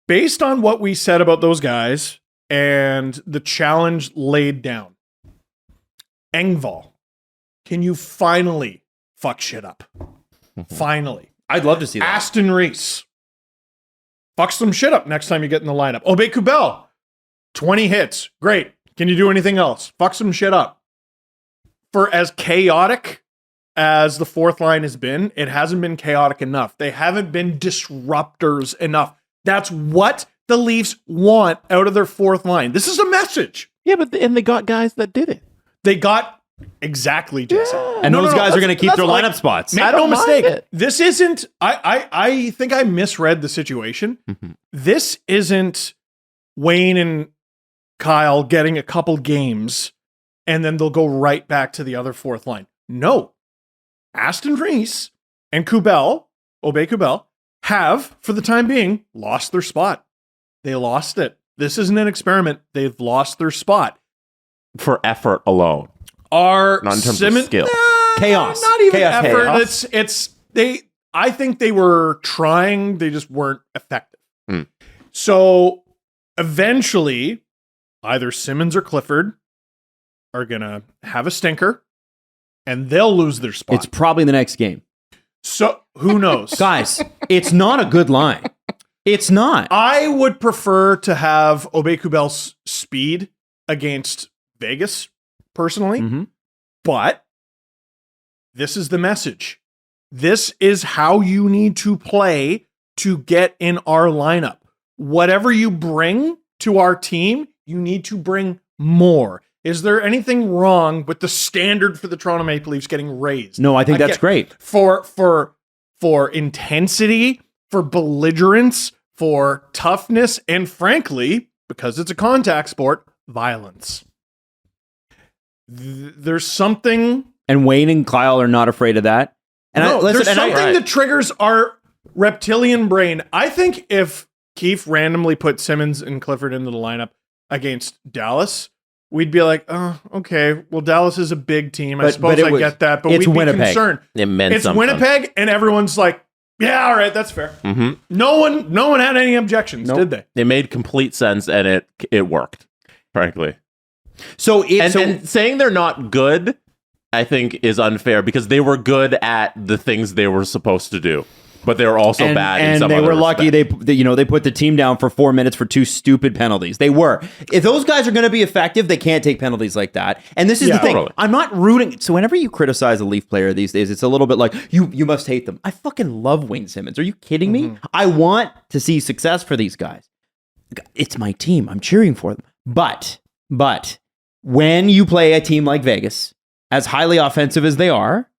based on what we said about those guys and the challenge laid down, Engvall, can you finally fuck shit up? Finally. I'd love to see that. Aston Reese, fuck some shit up next time you get in the lineup. Kubel, 20 hits. Great. Can you do anything else? Fuck some shit up. For as chaotic as the fourth line has been, it hasn't been chaotic enough. They haven't been disruptors enough. That's what the Leafs want out of their fourth line. This is a message. Yeah, but they got guys that did it. They got exactly, Jason. Yeah. And those guys are going to keep their like- lineup spots. Make I no don't mind mistake. it. This isn't. I think I misread the situation. This isn't Wayne and Kyle getting a couple games and then they'll go right back to the other fourth line. No. Aston Reese and Kubel, have, for the time being, lost their spot. They lost it. This isn't an experiment. They've lost their spot. For effort alone. Are Not in terms of skill. Chaos. Not even Chaos. effort. Chaos. It's they. I think they were trying. They just weren't effective. So eventually, either Simmons or Clifford are gonna have a stinker, and they'll lose their spot. It's probably the next game. So who knows, Guys, it's not a good line. It's not. I would prefer to have Kubel's speed against Vegas personally, but this is the message. This is how you need to play to get in our lineup. Whatever you bring to our team, you need to bring more. Is there anything wrong with the standard for the Toronto Maple Leafs getting raised? No, I think that's great. For intensity, for belligerence, for toughness, and frankly, because it's a contact sport, violence. There's something. And Wayne and Kyle are not afraid of that. And There's something that triggers our reptilian brain. I think if Keefe randomly put Simmons and Clifford into the lineup against Dallas, we'd be like, oh, okay, well, Dallas is a big team. I suppose I get that, but it's we'd be Winnipeg. concerned. It meant It's something. Winnipeg, and everyone's like, yeah, all right, that's fair. No one had any objections, did they? It made complete sense, and it worked, frankly. So And saying they're not good, I think, is unfair because they were good at the things they were supposed to do, but they were also bad. And in some they other were lucky respect. they put the team down for 4 minutes for 2 stupid penalties. They were. If those guys are going to be effective, they can't take penalties like that. And this is the thing. Totally. I'm not rooting. So whenever you criticize a Leaf player these days, it's a little bit like you must hate them. I fucking love Wayne Simmons. Are you kidding me? I want to see success for these guys. It's my team. I'm cheering for them. But when you play a team like Vegas, as highly offensive as they are,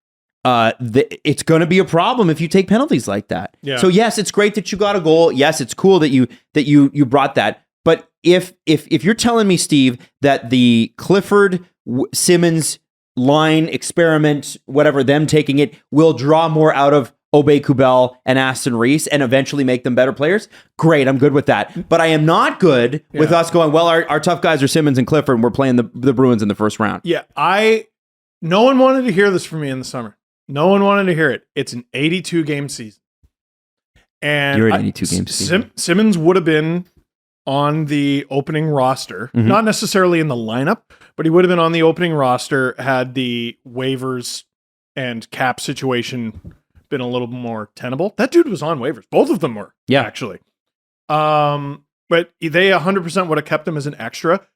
it's going to be a problem if you take penalties like that. Yeah. So yes, it's great that you got a goal. Yes, it's cool that you brought that. But if you're telling me, Steve, that the Clifford Simmons line experiment, whatever, them taking it will draw more out of Kubel and Aston Reese and eventually make them better players, great, I'm good with that. But I am not good with us going, well, our tough guys are Simmons and Clifford and we're playing the Bruins in the first round. Yeah, no one wanted to hear this from me in the summer. No one wanted to hear it. It's an 82-game season. And You're an 82-game season. Simmons would have been on the opening roster, not necessarily in the lineup, but he would have been on the opening roster had the waivers and cap situation been a little more tenable. That dude was on waivers. Both of them were, actually. But they 100% would have kept him as an extra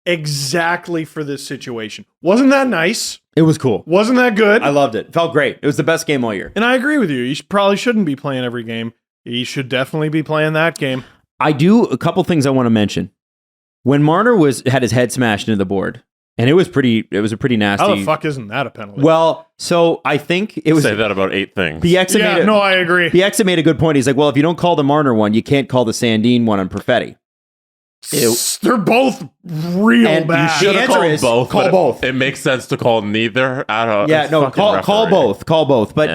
exactly for this situation. Wasn't that nice? It was cool. Wasn't that good? I loved it. Felt great. It was the best game all year. And I agree with you. You probably shouldn't be playing every game. You should definitely be playing that game. I do a couple things I want to mention. When Marner had his head smashed into the board, and it was a pretty nasty. How the fuck isn't that a penalty? Well, so I think it was. Say that about 8 things. I agree. BX made a good point. He's like, well, if you don't call the Marner one, you can't call the Sandin one on Perfetti. They're both real And bad. the answer is call both. It makes sense to call neither. Call both. Call both. But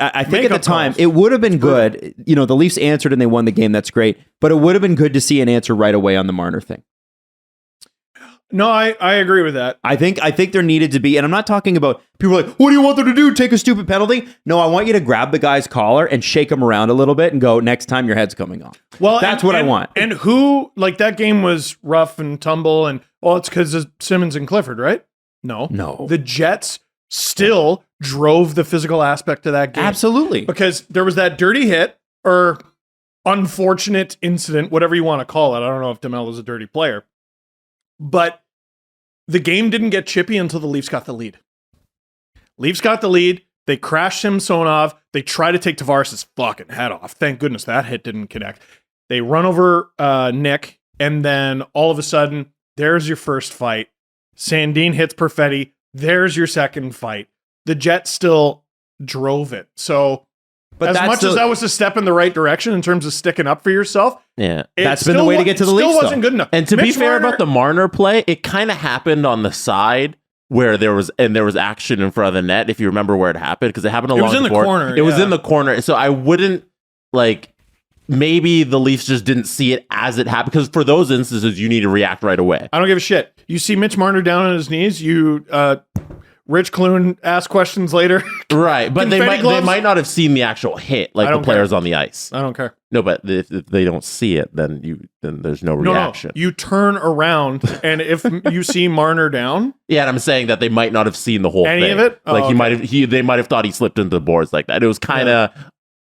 I think Make at the up time calls. it would have been good. You know, the Leafs answered and they won the game. That's great. But it would have been good to see an answer right away on the Marner thing. No, I agree with that. I think there needed to be, and I'm not talking about people like, what do you want them to do? Take a stupid penalty? No, I want you to grab the guy's collar and shake him around a little bit and go, next time your head's coming off. Well, that's what I want. And who, like, that game was rough and tumble, and it's because of Simmons and Clifford, right? No. The Jets still drove the physical aspect of that game. Absolutely. Because there was that dirty hit, or unfortunate incident, whatever you want to call it. I don't know if DeMelo's a dirty player, but the game didn't get chippy until the Leafs got the lead. Leafs got the lead. They crashed Samsonov. They try to take Tavares' fucking head off. Thank goodness that hit didn't connect. They run over Nick, and then all of a sudden, there's your first fight. Sandin hits Perfetti. There's your second fight. The Jets still drove it. So, but as much as that was a step in the right direction in terms of sticking up for yourself, that's been the way to get to the Leafs. Still wasn't good enough. And to be fair about the Marner play, it kind of happened on the side where there was action in front of the net. If you remember where it happened, because it happened along the board. Corner. It was in the corner. So I wouldn't maybe the Leafs just didn't see it as it happened, because for those instances, you need to react right away. I don't give a shit. You see Mitch Marner down on his knees, Rich Clune ask questions later. Right, but they might not have seen the actual hit, like the players on the ice. I don't care. No, but if they don't see it, then there's no reaction. No, you turn around, and if you see Marner down, and I'm saying that they might not have seen the whole thing. Any of it? They might have thought he slipped into the boards like that. It was kind of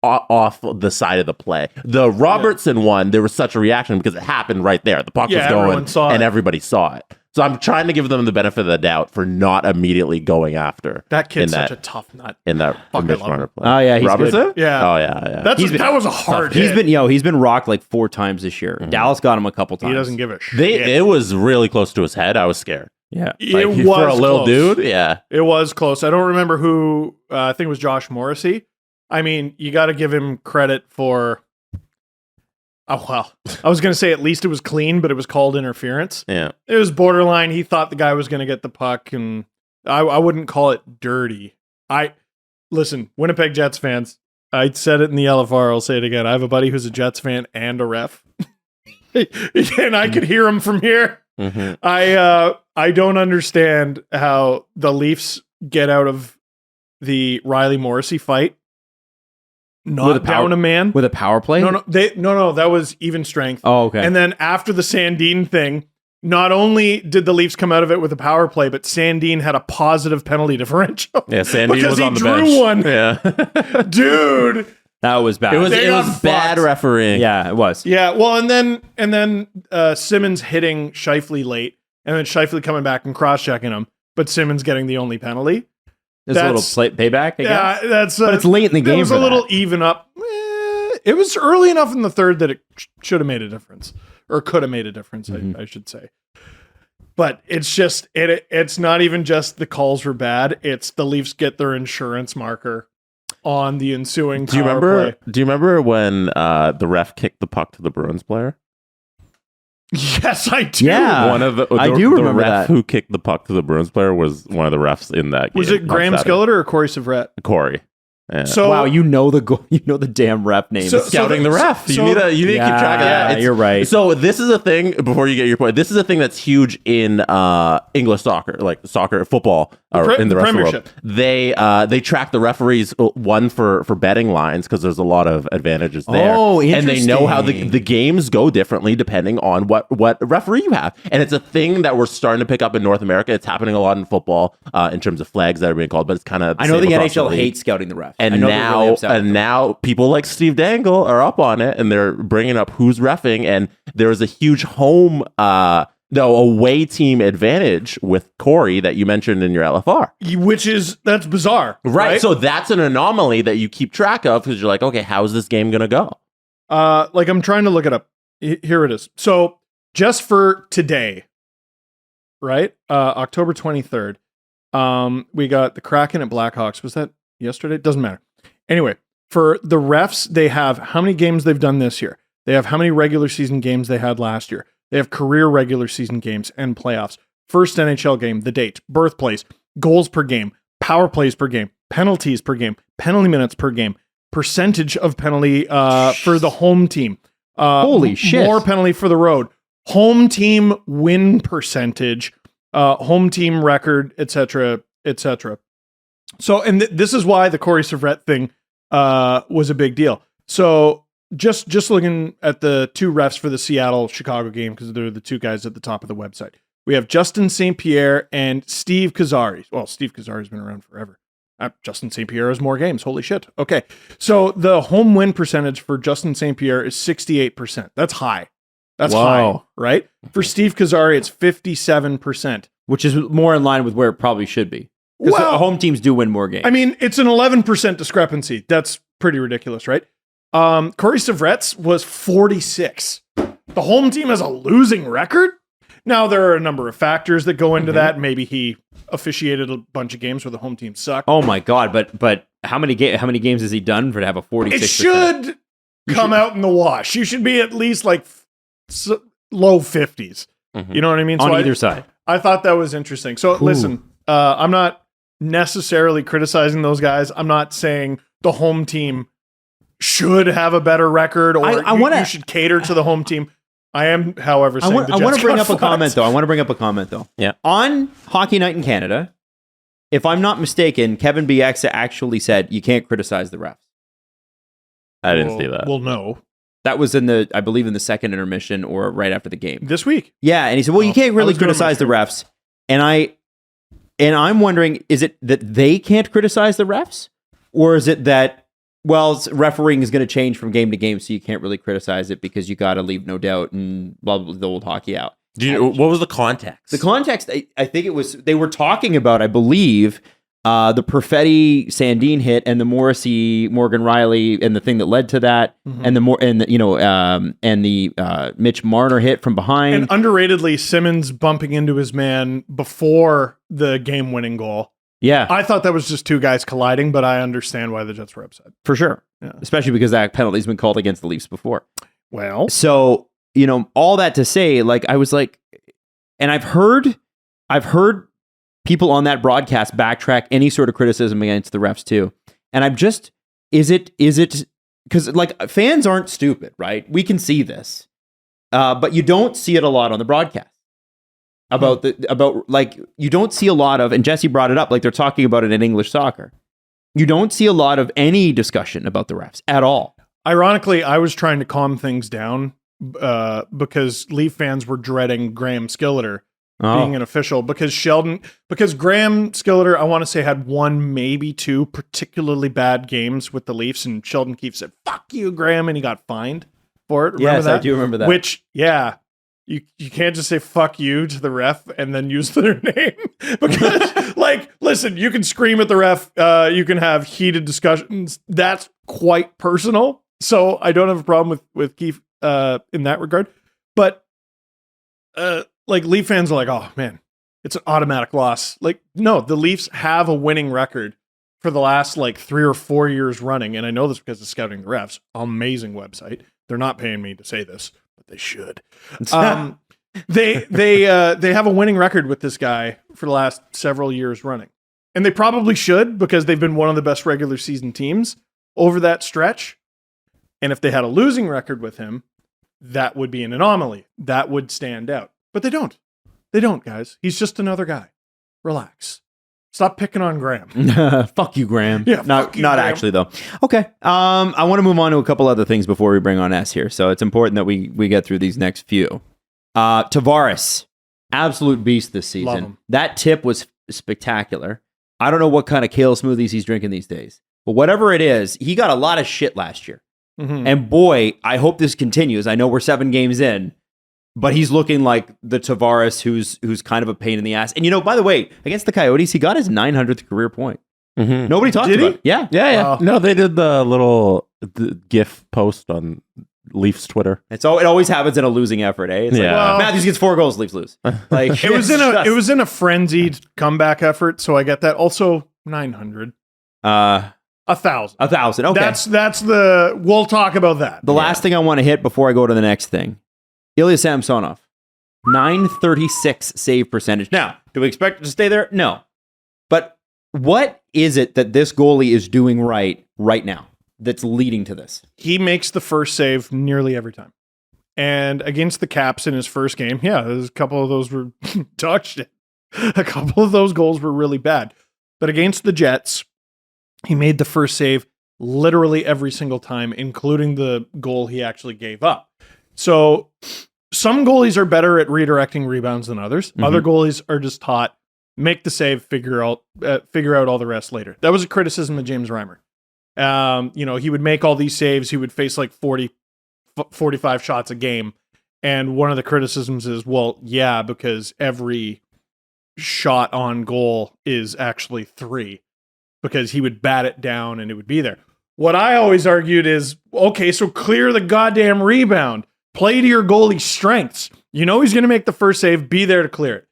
off the side of the play. The Robertson one, there was such a reaction because it happened right there. The puck was going, and everybody saw it. So I'm trying to give them the benefit of the doubt for not immediately going after that kid's such a tough nut in that Mitch Marner play. Oh yeah, he's Robertson. Good. Yeah. Oh yeah. That was a hard hit. He's been rocked like 4 times this year. Mm-hmm. Dallas got him a couple times. He doesn't give a shit. It was really close to his head. I was scared. Yeah, it was for a little close. dude. Yeah, it was close. I don't remember who. I think it was Josh Morrissey. I mean, you got to give him credit for. Oh, well, I was going to say at least it was clean, but it was called interference. Yeah. It was borderline. He thought the guy was going to get the puck, and I wouldn't call it dirty. Listen, Winnipeg Jets fans, I said it in the LFR, I'll say it again. I have a buddy who's a Jets fan and a ref, and I could hear him from here. Mm-hmm. I don't understand how the Leafs get out of the Riley Morrissey fight. Not down a man with a power play. No, that was even strength. Oh, okay. And then after the Sandin thing, not only did the Leafs come out of it with a power play, but Sandin had a positive penalty differential. Yeah, Sandin was on the bench. Because he drew one. Yeah, dude, that was bad. It was bad refereeing. Yeah, it was. Yeah, well, and then Simmons hitting Scheifele late, and then Scheifele coming back and cross checking him, but Simmons getting the only penalty. There's a little payback, I guess. But it's late in the game. It was a little even up. It was early enough in the third that it should have made a difference, or could have made a difference, I should say. But it's just, it's not even just the calls were bad. It's the Leafs get their insurance marker on the ensuing power play. Do you remember when the ref kicked the puck to the Bruins player? Yes, I do. Yeah, I do remember the ref that. who kicked the puck to the Bruins player was one of the refs in that game. Was it Graham Skillett or Corey Savret? Corey. Yeah. So wow, you know the damn rep name. Scouting the ref. You need to keep track of that. Yeah, you're right. So this is a thing, before you get your point, this is a thing that's huge in English soccer, like soccer, football, or in the rest of the world. They track the referees, one for betting lines, because there's a lot of advantages there. Oh, and they know how the interesting. games go differently depending on what referee you have. And it's a thing that we're starting to pick up in North America. It's happening a lot in football in terms of flags that are being called, but it's kind of I know the NHL hates scouting the refs. And now people like Steve Dangle are up on it, and they're bringing up who's reffing. And there was a huge away team advantage with Corey that you mentioned in your LFR. That's bizarre. Right. So that's an anomaly that you keep track of, because you're like, okay, how's this game going to go? I'm trying to look it up. Here it is. So just for today, right? October 23rd, we got the Kraken at Blackhawks. Was that yesterday? Doesn't matter. Anyway, for the refs, they have how many games they've done this year. They have how many regular season games they had last year. They have career regular season games and playoffs. First NHL game, the date, birthplace, goals per game, power plays per game, penalties per game, penalty minutes per game, percentage of penalty for the home team. Holy shit. More penalty for the road. Home team win percentage, home team record, etc., etc. So, and this is why the Corey Savret thing was a big deal. So, just looking at the two refs for the Seattle-Chicago game, because they're the two guys at the top of the website. We have Justin St. Pierre and Steve Kazari. Well, Steve Kazari's been around forever. Justin St. Pierre has more games. Holy shit. Okay. So the home win percentage for Justin St. Pierre is 68%. That's high. That's high, right? For Steve Kazari, it's 57%. Which is more in line with where it probably should be. Because home teams do win more games. I mean, it's an 11% discrepancy. That's pretty ridiculous, right? Corey Severet's was 46. The home team has a losing record? Now, there are a number of factors that go into that. Maybe he officiated a bunch of games where the home team sucked. Oh my God! But how many games has he done for to have a 46%? It should come out in the wash. You should be at least like low 50s. You know what I mean? On either side. I thought that was interesting. So listen, I'm not necessarily criticizing those guys. I'm not saying the home team should have a better record or you should cater to the home team. I am, however, saying I want to bring up a comment, though. Yeah. On Hockey Night in Canada, if I'm not mistaken, Kevin Bieksa actually said you can't criticize the refs. I didn't see that. Well, no. That was I believe in the second intermission or right after the game. This week. Yeah, and he said, well, you can't really criticize the refs. And I'm wondering, is it that they can't criticize the refs? Or is it that, well, refereeing is going to change from game to game, so you can't really criticize it because you got to leave no doubt and blah, blah, the old hockey out. What was the context? The context, I think it was, they were talking about, I believe, the Perfetti Sandin hit and the Morrissey Morgan Riley and the thing that led to that, and the Mitch Marner hit from behind, and underratedly Simmons bumping into his man before the game-winning goal. Yeah, I thought that was just two guys colliding, but I understand why the Jets were upset for sure, yeah. Especially because that penalty's been called against the Leafs before. Well, so all that to say, like I was like, and I've heard people on that broadcast backtrack any sort of criticism against the refs too. And I'm just, is it, because like fans aren't stupid, right? We can see this, but you don't see it a lot on the broadcast about you don't see a lot of, and Jesse brought it up, like they're talking about it in English soccer. You don't see a lot of any discussion about the refs at all. Ironically, I was trying to calm things down because Leaf fans were dreading Graham Skilleter being an official because Graham Skilleter, I want to say, had one, maybe two particularly bad games with the Leafs, and Sheldon Keefe said, "Fuck you, Graham," and he got fined for it. Remember that? I do remember that. Which, yeah, you can't just say "fuck you" to the ref and then use their name because, like, listen, you can scream at the ref, you can have heated discussions. That's quite personal, so I don't have a problem with Keefe in that regard, but like Leaf fans are like, oh man, it's an automatic loss. Like, no, the Leafs have a winning record for the last like 3 or 4 years running. And I know this because of Scouting the Refs, amazing website. They're not paying me to say this, but they should. They have a winning record with this guy for the last several years running. And they probably should because they've been one of the best regular season teams over that stretch. And if they had a losing record with him, that would be an anomaly. That would stand out. But they don't. They don't, guys. He's just another guy. Relax. Stop picking on Graham. Fuck you, Graham. Yeah, not Graham. actually, though. Okay. I want to move on to a couple other things before we bring on S here. So it's important that we get through these next few. Tavares, absolute beast this season. Love him. That tip was spectacular. I don't know what kind of kale smoothies he's drinking these days. But whatever it is, he got a lot of shit last year. Mm-hmm. And boy, I hope this continues. I know we're 7 games in. But he's looking like the Tavares who's kind of a pain in the ass. And by the way, against the Coyotes, he got his 900th career point. Mm-hmm. Nobody talked about it. Yeah. No, they did the GIF post on Leafs Twitter. It always happens in a losing effort, eh? It's like, Matthews gets 4 goals, Leafs lose. Like it was in a frenzied comeback effort, so I get that. Also 900. 1,000. 1,000. Okay. That's we'll talk about that. The last thing I want to hit before I go to the next thing. Ilya Samsonov, 936 save percentage. Now, do we expect it to stay there? No. But what is it that this goalie is doing right now that's leading to this? He makes the first save nearly every time. And against the Caps in his first game, there's a couple of those were dog shit. A couple of those goals were really bad. But against the Jets, he made the first save literally every single time, including the goal he actually gave up. So some goalies are better at redirecting rebounds than others. Mm-hmm. Other goalies are just taught make the save, figure out all the rest later. That was a criticism of James Reimer. He would make all these saves. He would face like 45 shots a game. And one of the criticisms is, well, yeah, because every shot on goal is actually 3, because he would bat it down and it would be there. What I always argued is, okay, so clear the goddamn rebound. Play to your goalie's strengths. You know he's going to make the first save. Be there to clear it.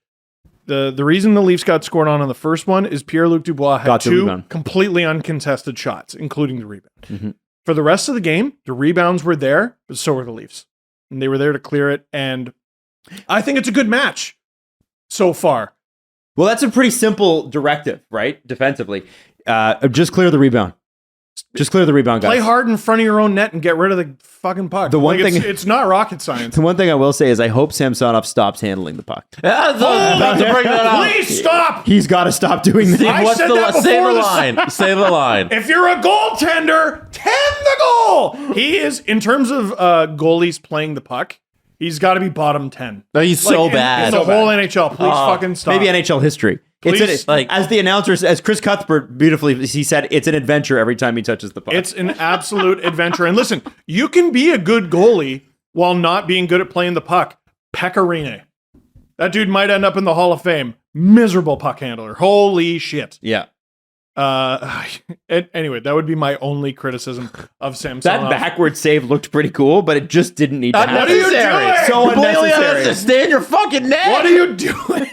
The reason the Leafs got scored on the first one is Pierre-Luc Dubois had 2 completely uncontested shots, including the rebound. Mm-hmm. For the rest of the game, the rebounds were there, but so were the Leafs. And they were there to clear it. And I think it's a good match so far. Well, that's a pretty simple directive, right? Defensively. Just clear the rebound. Just clear the rebound, guys. Play hard in front of your own net and get rid of the fucking puck. The one thing, it's not rocket science. The one thing I will say is I hope Samsonov stops handling the puck. About to bring that up. Please stop. He's got to stop doing that. Say the line. Say the line. If you're a goaltender, tend the goal. He is, in terms of goalies playing the puck, he's got to be bottom 10. No, he's so bad. In the whole NHL. Please fucking stop. Maybe NHL history. It's as the announcer, as Chris Cuthbert beautifully, he said, it's an adventure every time he touches the puck. It's an absolute adventure. And listen, you can be a good goalie while not being good at playing the puck. Pecorine. That dude might end up in the Hall of Fame. Miserable puck handler. Holy shit. Yeah. Anyway, that would be my only criticism of Samsonov. That backward save looked pretty cool, but it just didn't need to happen. What are you doing? So unnecessary. To stay in your fucking net. What are you doing?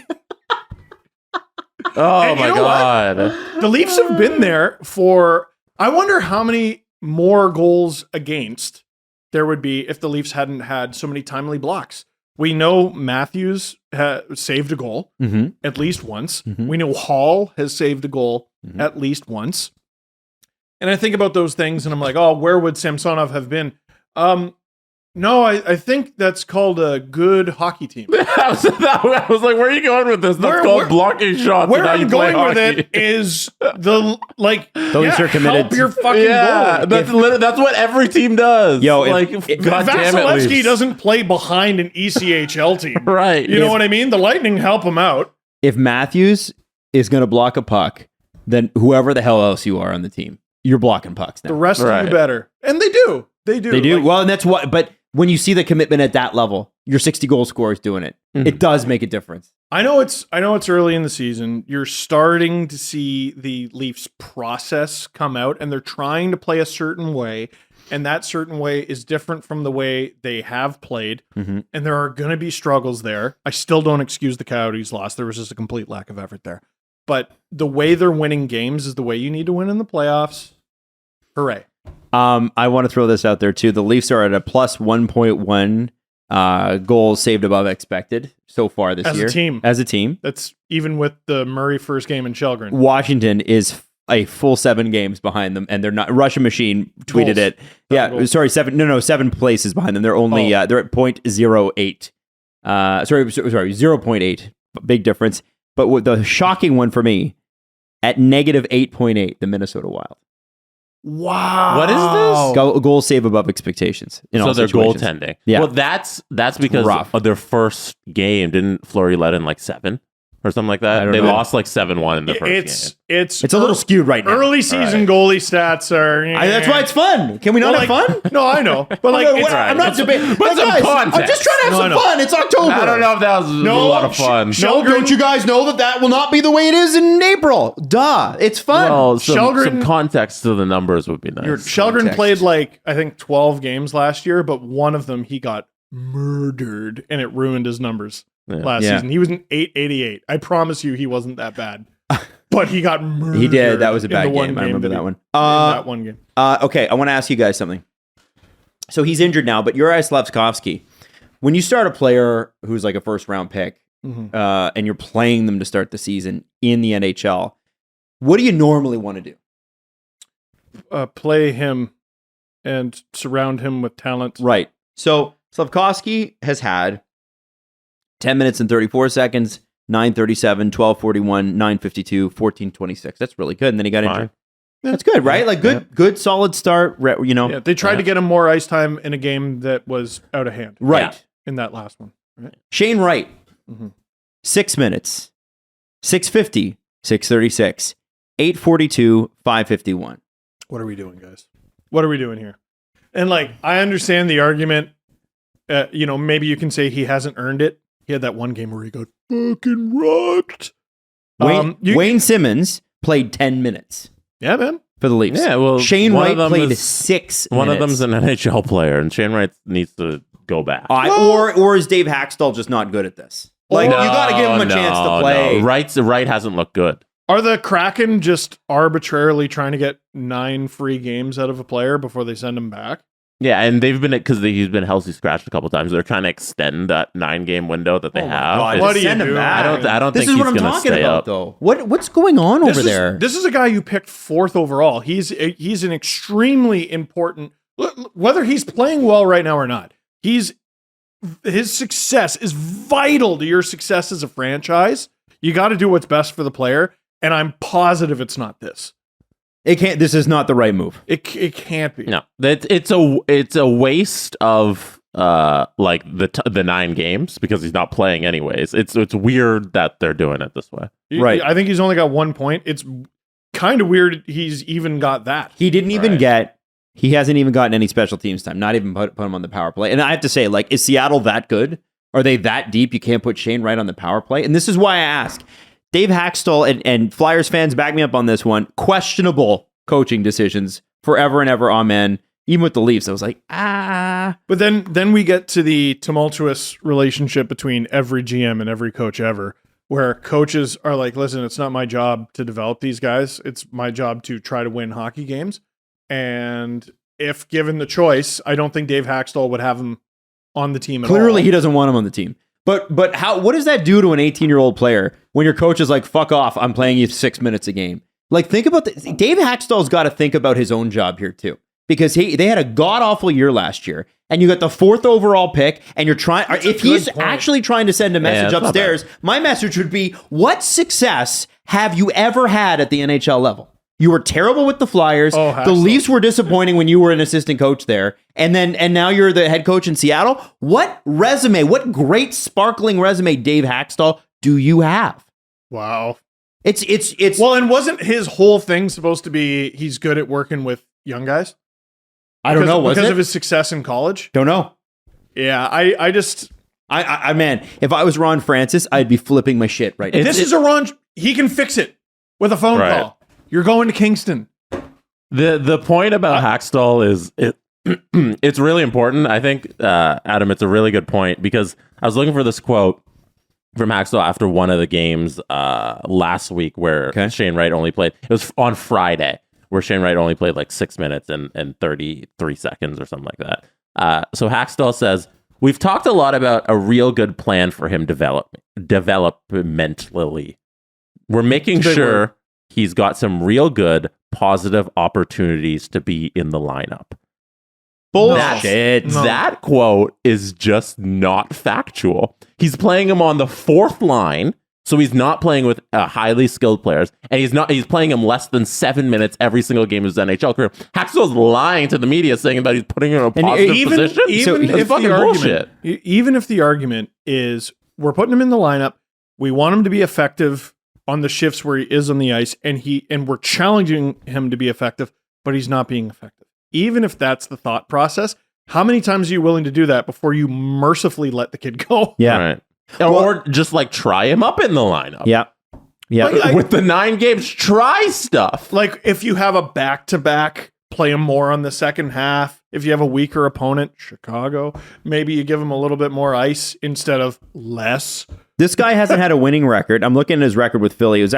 Oh my God. The Leafs have been there for, I wonder how many more goals against there would be if the Leafs hadn't had so many timely blocks. We know Matthews saved a goal at least once. Mm-hmm. We know Hall has saved a goal at least once. And I think about those things and I'm like, oh, where would Samsonov have been? No, I think that's called a good hockey team. I was like, where are you going with this? That's called blocking shots. Where I'm going with it is those are committed. Help your fucking goal. That's what every team does. Yo, Vasilevsky doesn't play behind an ECHL team. Right. You know what I mean? The Lightning help him out. If Matthews is going to block a puck, then whoever the hell else you are on the team, you're blocking pucks now. The rest of you better. And they do. They do. Well, and that's what, but when you see the commitment at that level, your 60 goal scorer is doing it. Mm-hmm. It does make a difference. I know it's early in the season. You're starting to see the Leafs process come out, and they're trying to play a certain way, and that certain way is different from the way they have played. Mm-hmm. And there are going to be struggles there. I still don't excuse the Coyotes' loss. There was just a complete lack of effort there. But the way they're winning games is the way you need to win in the playoffs. Hooray. I want to throw this out there too. The Leafs are at a plus 1.1 goals saved above expected so far this year. As a team. That's even with the Murray first game in Shellgren. Washington is a full 7 games behind them, and they're not. Russian Machine tweeted it. Yeah, sorry, 7 places behind them. They're only they're at 0.08. Sorry, 0.8. Big difference. But with the shocking one for me, at negative 8.8, the Minnesota Wild. Wow. What is this? Goal save above expectations. So they're goaltending. Yeah. Well, that's because of their first game. Didn't Fleury let in like 7 or something like that? They lost like 7-1 in the first game. It's a little skewed right now. Early season goalie stats are... that's why it's fun. Can we not have fun? No, I know. But I'm not debating. But guys, I'm just trying to have some fun. It's October. I don't know if that was a lot of fun. Don't you guys know that will not be the way it is in April? Duh. It's fun. Well, some context to the numbers would be nice. Sheldon played I think 12 games last year, but one of them he got murdered and it ruined his numbers last season. He was an 888. I promise you he wasn't that bad. But he got murdered. He did. That was a bad game. I remember that one. That one game. Okay, I want to ask you guys something. So he's injured now, but Juraj Slafkovský, when you start a player who's like a first-round pick, and you're playing them to start the season in the NHL, what do you normally want to do? Play him and surround him with talent. Right. So Slafkovský has had 10 minutes and 34 seconds, 9:37, 12:41, 9:52, 14:26. That's really good. And then he got injured. That's good, right? Like good, solid start. Yeah, they tried to get him more ice time in a game that was out of hand. Right. In that last one. Right? Shane Wright, 6 minutes, 650, 636, 842, 551. What are we doing, guys? What are we doing here? And like, I understand the argument. Maybe you can say he hasn't earned it. He had that one game where he got fucking rocked. Wayne Simmons played 10 minutes. Yeah, man. For the Leafs. Yeah, well, Shane Wright played 6 One minutes. of them's an NHL player, and Shane Wright needs to go back. Or is Dave Haxtell just not good at this? Like, you got to give him a chance to play. No. Wright hasn't looked good. Are the Kraken just arbitrarily trying to get 9 free games out of a player before they send him back? Yeah, and they've been, because he's been healthy scratched a couple times. They're trying to extend that 9-game window that they have. God, what do you send him do? back. I don't This think is what he's I'm going to talking stay about, up. though. What's going on over there? This is a guy you picked 4th overall. He's an extremely important. Whether he's playing well right now or not, his success is vital to your success as a franchise. You got to do what's best for the player, and I'm positive it's not this. It can't. This is not the right move. It can't be. No, it's a waste of like the 9 games because he's not playing anyways. It's weird that they're doing it this way. Right. I think he's only got 1 point. It's kind of weird he's even got that. He didn't even he hasn't even gotten any special teams time. Not even put him on the power play. And I have to say, like, is Seattle that good? Are they that deep? You can't put Shane Wright on the power play. And this is why I ask. Dave Haxtell and Flyers fans back me up on this one. Questionable coaching decisions forever and ever. Amen. Even with the Leafs, I was like, But then we get to the tumultuous relationship between every GM and every coach ever, where coaches are like, listen, it's not my job to develop these guys. It's my job to try to win hockey games. And if given the choice, I don't think Dave Haxtell would have him on the team at all. Clearly, he doesn't want him on the team. But what does that do to an 18-year-old player when your coach is like, fuck off, I'm playing you 6 minutes a game? Like, think about this. Dave Haxtell's got to think about his own job here, too. Because they had a god-awful year last year, and you got the 4th overall pick, and you're trying... If he's actually trying to send a message upstairs, my message would be, what success have you ever had at the NHL level? You were terrible with the Flyers. The Leafs were disappointing when you were an assistant coach there. And now you're the head coach in Seattle. What great sparkling resume, Dave Haxtell, do you have? Wow. It's well, and wasn't his whole thing supposed to be he's good at working with young guys? I don't know. Because of his success in college? Don't know. Yeah, I just... man, if I was Ron Francis, I'd be flipping my shit right now. This is a Ron... He can fix it with a phone call. You're going to Kingston. The point about Haxtell is it's really important. I think, Adam, it's a really good point because I was looking for this quote from Haxtell after one of the games last week where Shane Wright only played. It was on Friday where Shane Wright only played like 6 minutes and 33 seconds or something like that. So Haxtell says, we've talked a lot about a real good plan for him developmentally. We're making sure he's got some real good, positive opportunities to be in the lineup. Bullshit. That quote is just not factual. He's playing him on the 4th line, so he's not playing with highly skilled players, and he's playing him less than 7 minutes every single game of his NHL career. Haxtell's lying to the media saying that he's putting him in a positive position. Even if the argument is we're putting him in the lineup, we want him to be effective on the shifts where he is on the ice, and we're challenging him to be effective, but he's not being effective. Even if that's the thought process, how many times are you willing to do that before you mercifully let the kid go? Yeah. Right. Or just like try him up in the lineup. Yeah. Yeah. Like, with the 9 games, try stuff. Like if you have a back-to-back, play him more on the second half. If you have a weaker opponent, Chicago, maybe you give him a little bit more ice instead of less. This guy hasn't had a winning record. I'm looking at his record with Philly. It's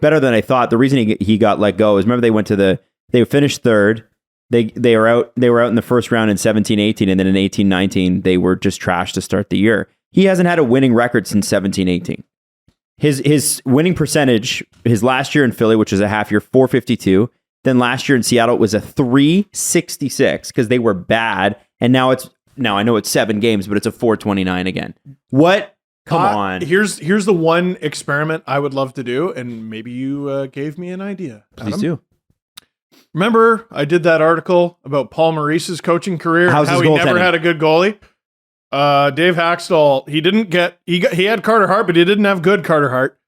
better than I thought. The reason he got let go is, remember, they finished 3rd. They were out in the first round in 17-18, and then in 18-19 they were just trashed to start the year. He hasn't had a winning record since 17-18. His winning percentage, his last year in Philly, which was a half year, .452. Then last year in Seattle, it was a .366 because they were bad. And now I know it's 7 games, but it's a .429 again. What? Come on. Here's the one experiment I would love to do, and maybe you gave me an idea. Please do. Remember, I did that article about Paul Maurice's coaching career, How's how his he never goaltending? had a good goalie. Dave Haxtell, he had Carter Hart, but he didn't have good Carter Hart.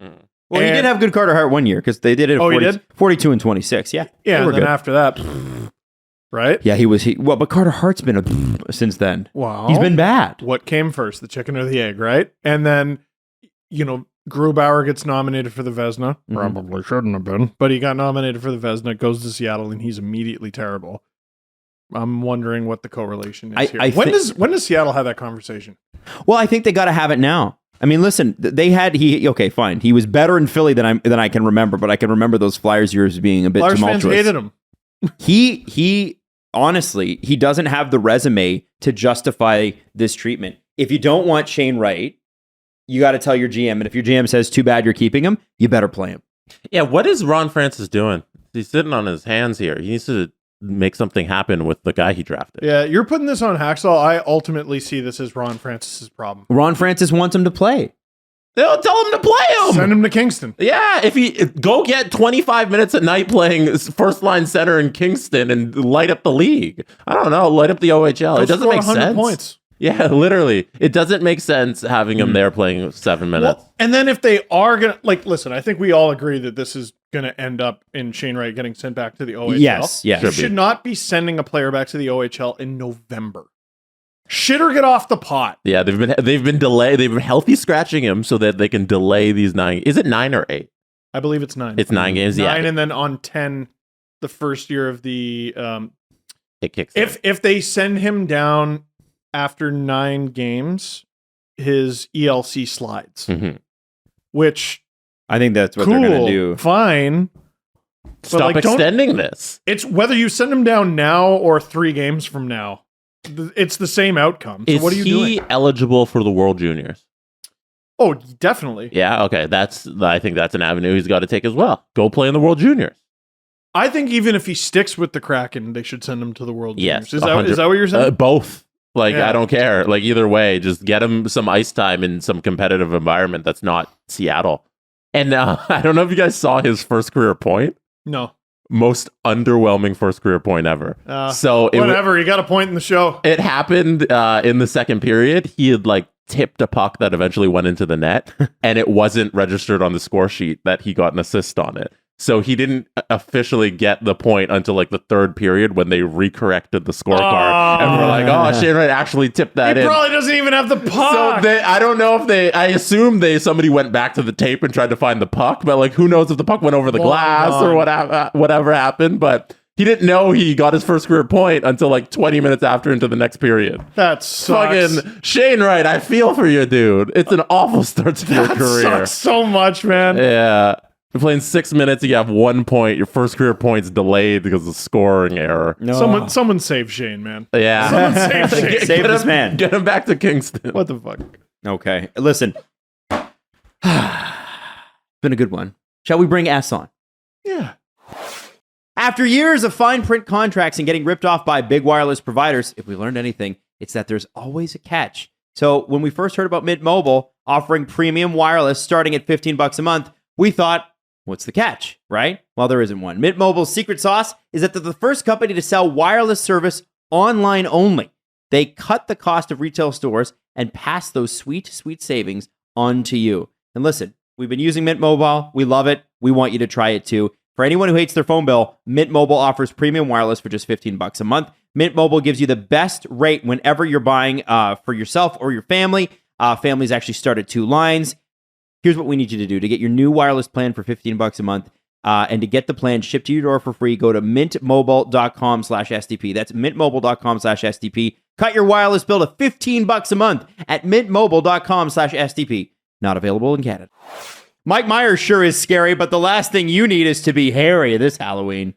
Well, he did have good Carter Hart one year because they did it at 42 and 26. Yeah. Yeah, and then good. after that, right? Yeah, but Carter Hart's been since then. Wow. He's been bad. What came first, the chicken or the egg, right? And then, Grubauer gets nominated for the Vezina. Mm-hmm. Probably shouldn't have been, but he got nominated for the Vezina, goes to Seattle, and he's immediately terrible. I'm wondering what the correlation is here. When does Seattle have that conversation? Well, I think they got to have it now. I mean, listen, okay, fine. He was better in Philly than I can remember, but I can remember those Flyers years being a bit Flyers tumultuous. fans hated him. He honestly, he doesn't have the resume to justify this treatment. If you don't want Shane Wright, you got to tell your GM, and if your GM says too bad you're keeping him, you better play him. Yeah, what is Ron Francis doing? He's sitting on his hands here. He needs to make something happen with the guy he drafted. Yeah, you're putting this on Hacksaw. I ultimately see this as Ron Francis's problem. Ron Francis wants him to play. They'll tell him to play him. Send him to Kingston. Yeah, if he go get 25 minutes a night playing first line center in Kingston and light up the league. I don't know, light up the OHL. It doesn't make sense. Points. Yeah, literally. It doesn't make sense having him there playing 7 minutes. Well, and then if they are going to, listen, I think we all agree that this is going to end up in Shane Wright getting sent back to the OHL. Yes. You should not be sending a player back to the OHL in November. Shit or get off the pot. Yeah, they've been delayed. They've been healthy scratching him so that they can delay these 9. Is it 9 or 8? I believe it's 9. It's 9 games. 9, yeah, and then on 10, the first year of the. It kicks. If they send him down after 9 games, his ELC slides, which I think that's what they're going to do. Fine. Stop extending this. It's whether you send him down now or 3 games from now. It's the same outcome. So what are you doing? Is he eligible for the World Juniors? Oh, definitely. Yeah, okay. I think that's an avenue he's got to take as well. Go play in the World Juniors. I think even if he sticks with the Kraken, they should send him to the World Yes, Juniors. Is that what you're saying? Both. I don't care. Either way, just get him some ice time in some competitive environment that's not Seattle. And I don't know if you guys saw his first career point. No. Most underwhelming first career point ever. Whatever, he got a point in the show. It happened in the second period. He had tipped a puck that eventually went into the net, and it wasn't registered on the score sheet that he got an assist on it. So he didn't officially get the point until the third period when they recorrected the scorecard. And we're like, oh, Shane Wright actually tipped that in. He probably doesn't even have the puck. So I don't know if I assume somebody went back to the tape and tried to find the puck, but who knows if the puck went over the glass or whatever happened. But he didn't know he got his first career point until 20 minutes after into the next period. That sucks. Fucking Shane Wright, I feel for you, dude. It's an awful start to your career. That sucks so much, man. Yeah. You're playing 6 minutes, you have 1 point. Your first career point's delayed because of scoring error. No. Someone save Shane, man. Yeah. Someone save Shane. Save this man. Get him back to Kingston. What the fuck? Okay. Listen. Been a good one. Shall we bring S on? Yeah. After years of fine print contracts and getting ripped off by big wireless providers, if we learned anything, it's that there's always a catch. So when we first heard about Mint Mobile offering premium wireless starting at $15 a month, we thought, what's the catch, right? Well, there isn't one. Mint Mobile's secret sauce is that they're the first company to sell wireless service online only. They cut the cost of retail stores and pass those sweet, sweet savings on to you. And listen, we've been using Mint Mobile. We love it. We want you to try it too. For anyone who hates their phone bill, Mint Mobile offers premium wireless for just $15 a month. Mint Mobile gives you the best rate whenever you're buying for yourself or your family. Families actually start at 2 lines. Here's what we need you to do. To get your new wireless plan for $15 a month and to get the plan shipped to your door for free, go to mintmobile.com/SDP. That's mintmobile.com/SDP. Cut your wireless bill to $15 a month at mintmobile.com/SDP. Not available in Canada. Mike Myers sure is scary, but the last thing you need is to be hairy this Halloween.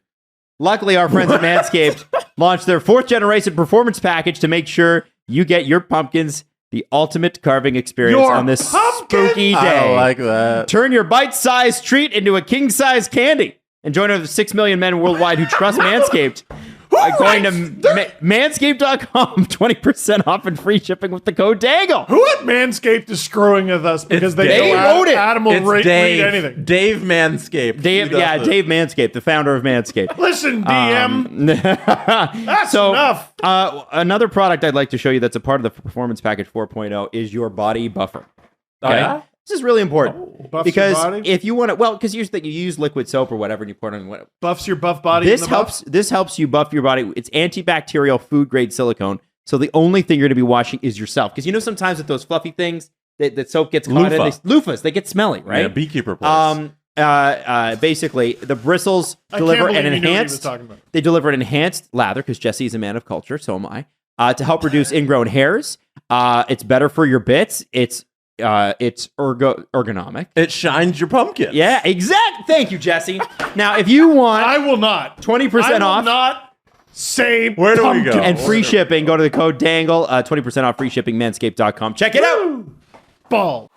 Luckily, our friends at Manscaped launched their 4th generation performance package to make sure you get your pumpkins the ultimate carving experience on this spooky day. I like that. Turn your bite-sized treat into a king-size candy and join over 6 million men worldwide who trust Manscaped. Going to manscaped.com, 20% off and free shipping with the code Dangle. Who at Manscaped is screwing with us because they wrote it. Adam will read anything. Dave Manscaped. Dave Manscaped, the founder of Manscaped. Listen, DM. That's enough. Another product I'd like to show you that's a part of the Performance Package 4.0 is your body buffer. Oh, yeah? This is really important Buffs because your body? if you want to, well, because here's the thing, you use liquid soap or whatever, and you pour it on whatever. Buffs your buff body. This in the helps. buff? This helps you buff your body. It's antibacterial, food grade silicone. So the only thing you're going to be washing is yourself. Because sometimes with those fluffy things that soap gets caught in, loofahs, they get smelly, right? Yeah, beekeeper place. Basically, the bristles deliver an enhanced. They deliver an enhanced lather because Jesse is a man of culture, so am I. To help reduce ingrown hairs. It's better for your bits. It's ergonomic. It shines your pumpkin. Yeah, exactly. Thank you, Jesse. Now, if you want, I will not 20% off. Not say where do we go? And free shipping. Go to the code Dangle. 20% off free shipping. Manscaped.com. Check it out. Ball.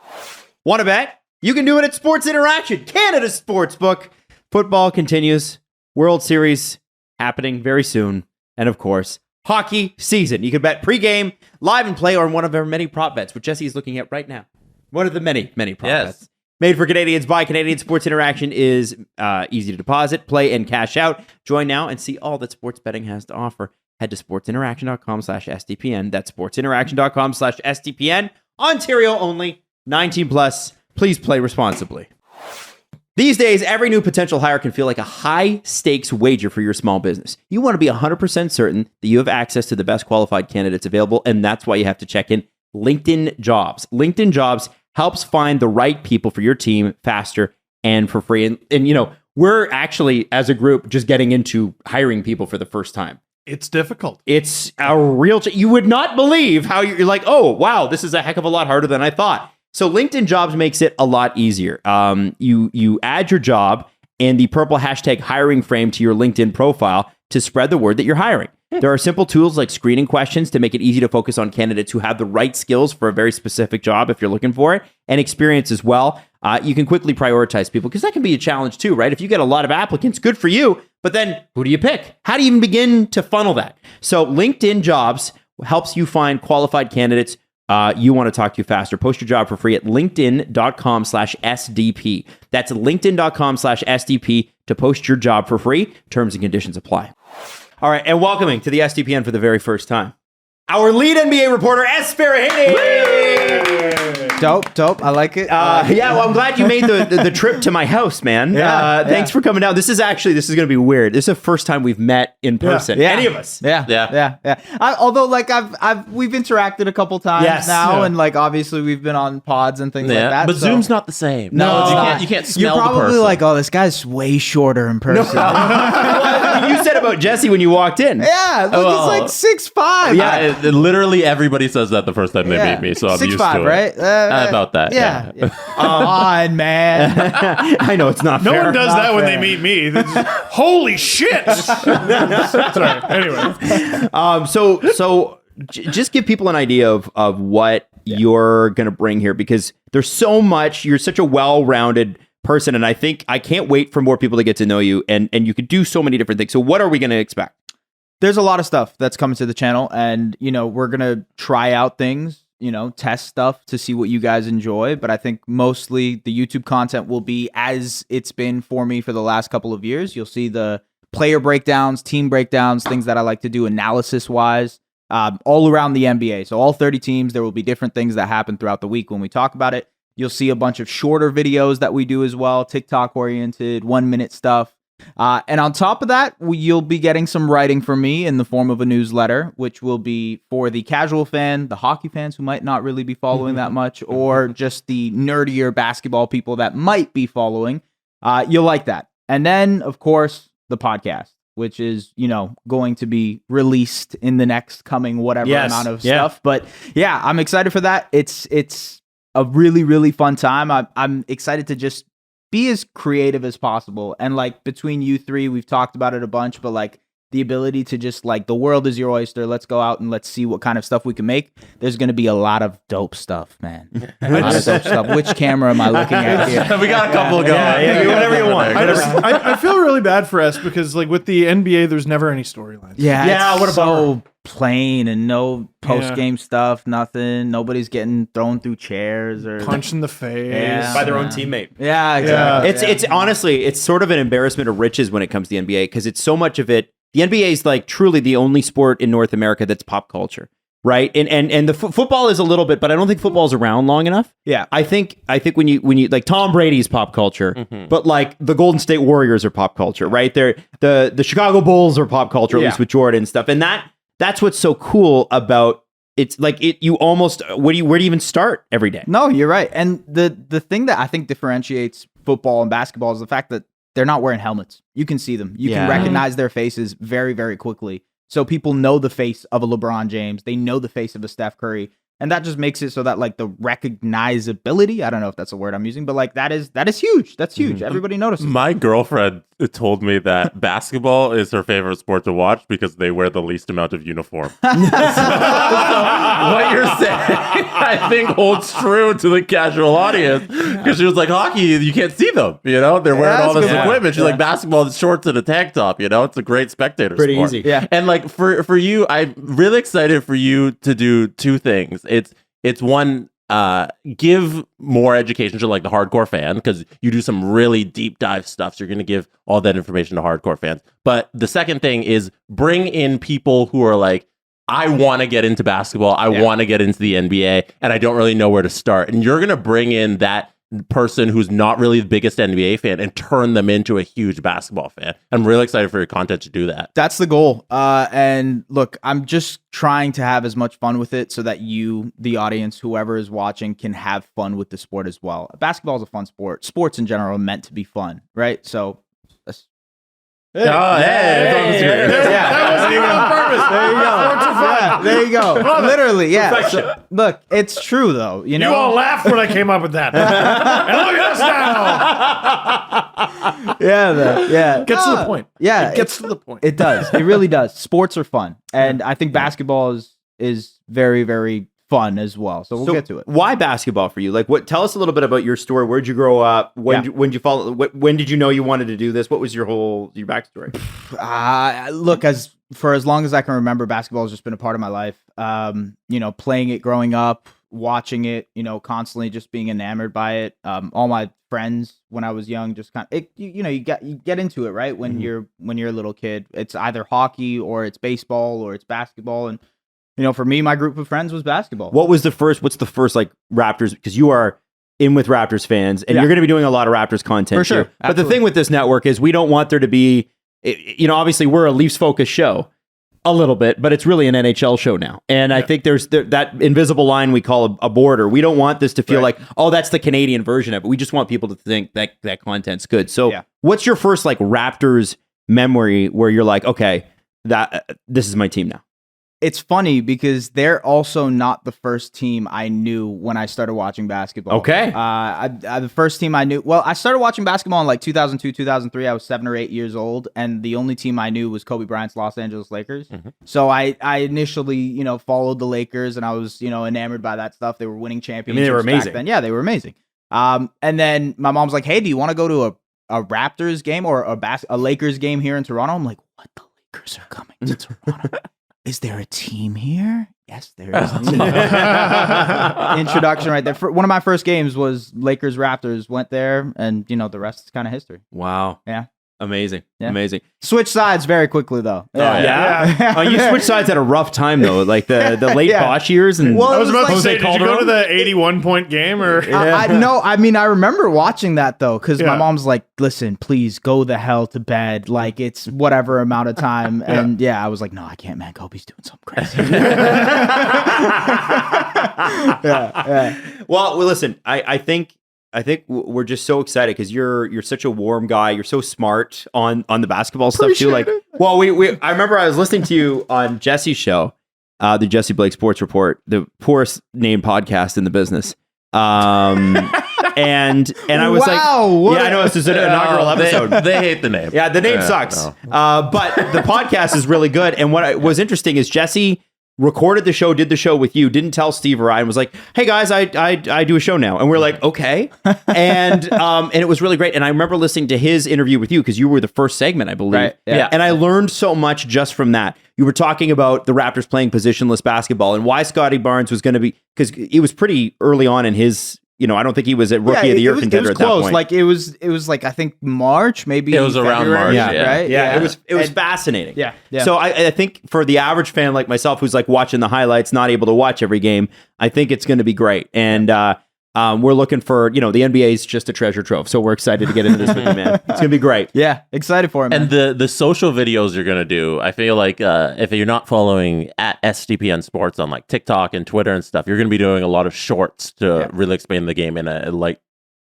Want to bet? You can do it at Sports Interaction, Canada's sportsbook. Football continues. World Series happening very soon. And of course, hockey season. You can bet pregame, live and play, or in one of our many prop bets, which Jesse is looking at right now. One of the many prop bets. Made for Canadians by Canadians. Sports Interaction is easy to deposit, play, and cash out. Join now and see all that sports betting has to offer. Head to sportsinteraction.com/SDPN. That's sportsinteraction.com/SDPN. Ontario only. 19 plus. Please play responsibly. These days, every new potential hire can feel like a high-stakes wager for your small business. You want to be 100% certain that you have access to the best qualified candidates available, and that's why you have to check in LinkedIn Jobs. LinkedIn Jobs helps find the right people for your team faster and for free. And we're actually, as a group, just getting into hiring people for the first time. It's difficult. It's a real... you would not believe how you're like, oh, wow, this is a heck of a lot harder than I thought. So LinkedIn Jobs makes it a lot easier. You add your job and the purple hashtag hiring frame to your LinkedIn profile to spread the word that you're hiring. There are simple tools like screening questions to make it easy to focus on candidates who have the right skills for a very specific job if you're looking for it, and experience as well. You can quickly prioritize people because that can be a challenge too, right? If you get a lot of applicants, good for you, but then who do you pick? How do you even begin to funnel that? So LinkedIn Jobs helps you find qualified candidates you want to talk to faster. Post your job for free at linkedin.com/SDP. That's linkedin.com/SDP to post your job for free. Terms and conditions apply. All right, and welcoming to the SDPN for the very first time, our lead NBA reporter, Es Baraheni. Dope. I like it. Well, I'm glad you made the trip to my house, man. Thanks for coming down. This is going to be weird. This is the first time we've met in person. Yeah. Any of us. Yeah. Although, we've interacted a couple times now, and obviously we've been on pods and things like that. But Zoom's not the same. No, it's not. You can't smell You're probably the person. like, oh, this guy's way shorter in person. You said about Jesse when you walked in. Yeah, look, he's 6'5". Yeah, literally everybody says that the first time they meet me, so I'm used to 6'5", it. right? About that. Yeah. Come on, man. I know it's not No fair. one does that when they meet me. They're just, holy shit! Sorry. Anyway, just give people an idea of what you're going to bring here, because there's so much. You're such a well-rounded person, and I think I can't wait for more people to get to know you, and you could do so many different things. So what are we going to expect? There's a lot of stuff that's coming to the channel, and we're going to try out things, test stuff to see what you guys enjoy. But I think mostly the YouTube content will be as it's been for me for the last couple of years. You'll see the player breakdowns, team breakdowns, things that I like to do analysis-wise, all around the NBA. So all 30 teams, there will be different things that happen throughout the week when we talk about it. You'll see a bunch of shorter videos that we do as well, TikTok-oriented, 1-minute stuff. And on top of that, you'll be getting some writing from me in the form of a newsletter, which will be for the casual fan, the hockey fans who might not really be following that much, or just the nerdier basketball people that might be following. You'll like that. And then, of course, the podcast, which is, going to be released in the next coming whatever amount of stuff. But yeah, I'm excited for that. It's a really, really fun time. I'm excited to just be as creative as possible. And between you three, we've talked about it a bunch, but the ability to just the world is your oyster. Let's go out and let's see what kind of stuff we can make. There's going to be a lot of dope stuff, man. A lot of dope stuff. Which camera am I looking at here? We got a couple going. Yeah, whatever you want. I feel really bad for us because with the NBA, there's never any storylines. Yeah. What about plain and no post game stuff? Nothing. Nobody's getting thrown through chairs or punched in the face by their own teammate. Yeah, exactly. It's honestly, it's sort of an embarrassment of riches when it comes to the NBA, because it's so much of it. The NBA is truly the only sport in North America that's pop culture. right? And the football is a little bit, but I don't think football's around long enough. Yeah. I think when you like Tom Brady's pop culture, but like the Golden State Warriors are pop culture, right? They're the Chicago Bulls are pop culture, at least with Jordan and stuff. And that's what's so cool about it's like you almost where do you even start every day? No, you're right. And the thing that I think differentiates football and basketball is the fact that they're not wearing helmets. You can see them. You can recognize their faces very, very quickly. So people know the face of a LeBron James. They know the face of a Steph Curry. And that just makes it so that like the recognizability, I don't know if that's a word I'm using, but like that is huge. That's huge. Everybody notices. My girlfriend told me that basketball is her favorite sport to watch because they wear the least amount of uniform. So what you're saying, I think, holds true to the casual audience because she was like, hockey, you can't see them. You know, they're wearing all this equipment. She's like, basketball, it's shorts and a tank top. You know, it's a great spectator Pretty sport. easy. Yeah. And like for you, I'm really excited for you to do two things. It's one, give more education to like the hardcore fan because you do some really deep dive stuff. So you're going to give all that information to hardcore fans. But the second thing is bring in people who are like, I want to get into basketball. I want to get into the NBA and I don't really know where to start. And you're going to bring in that person who's not really the biggest NBA fan and turn them into a huge basketball fan. I'm really excited for your content to do that. That's the goal. And look, I'm just trying to have as much fun with it so that you, the audience, whoever is watching, can have fun with the sport as well. Basketball is a fun sport. Sports in general are meant to be fun, right? So that's... That wasn't even on purpose. There you go. There you go. Literally, yeah. So, look, it's true though. You know, You all laughed when I came up with that. And look at us now. yeah. Gets to the point. Yeah, It gets to the point. It does. It really does. Sports are fun, and I think basketball is very, very fun as well. So we'll get to it. Why basketball for you? Like, tell us a little bit about your story. Where'd you grow up? When did you follow? When did you know you wanted to do this? What was your backstory? Look, as long as I can remember, basketball has just been a part of my life. Playing it growing up, watching it, constantly just being enamored by it. All my friends when I was young, just kind of, you get into it, right? When you're a little kid, it's either hockey or it's baseball or it's basketball. And, for me, my group of friends was basketball. What's the first like Raptors? Because you are in with Raptors fans and you're going to be doing a lot of Raptors content. For sure. Too. But the thing with this network is we don't want there to be, obviously we're a Leafs focused show a little bit, but it's really an NHL show now. And I think there's that invisible line we call a border. We don't want this to feel like, oh, that's the Canadian version of it. We just want people to think that content's good. So what's your first like Raptors memory where you're like, okay, this is my team now? It's funny because they're also not the first team I knew when I started watching basketball. Okay. The first team I knew, I started watching basketball in like 2002, 2003. I was 7 or 8 years old, and the only team I knew was Kobe Bryant's Los Angeles Lakers. So I initially, followed the Lakers, and I was, enamored by that stuff. They were winning championships. they were amazing. Back then. Yeah, they were amazing. And then my mom's like, "Hey, do you want to go to a Raptors game or a Lakers game here in Toronto?" I'm like, "What? The Lakers are coming to Toronto?" Is there a team here? Yes, there is a team. Introduction right there. One of my first games was Lakers Raptors. Went there, and the rest is kind of history. Wow. Yeah. Amazing. Yeah. Amazing. Switch sides very quickly though. Yeah. You switched sides at a rough time though, like the late Bosch years. And I was about to Jose say, did you go to Calderon? the 81-point game or? No, I remember watching that though, because my mom's like, "Listen, please go the hell to bed. Like it's whatever amount of time." And I was like, "No, I can't, man. Kobe's doing something crazy." Well, listen, I think we're just so excited because you're such a warm guy. You're so smart on the basketball stuff too. Like, well, I remember I was listening to you on Jesse's show, the Jesse Blake Sports Report, the poorest named podcast in the business. And I was like, I know this is an inaugural episode. They hate the name. Yeah, the name sucks. No. But the podcast is really good. And what was interesting is Jesse recorded the show, did the show with you, didn't tell Steve or I, and was like, "Hey guys, I do a show now." And we're like, "Okay." And it was really great. And I remember listening to his interview with you because you were the first segment, I believe. Right. Yeah. And I learned so much just from that. You were talking about the Raptors playing positionless basketball and why Scotty Barnes was going to be, because it was pretty early on in his I don't think he was a rookie of the year contender it was at that close. point. Like it was like I think March, maybe It was around February, March, right? Yeah, it was fascinating. Yeah. So I think for the average fan like myself, who's like watching the highlights, not able to watch every game, I think it's going to be great. And we're looking for, the NBA is just a treasure trove. So we're excited to get into this with you, man. It's going to be great. Yeah, excited for it, man. And the social videos you're gonna do, I feel like if you're not following at SDPN Sports on like TikTok and Twitter and stuff, you're gonna be doing a lot of shorts to really explain the game in a like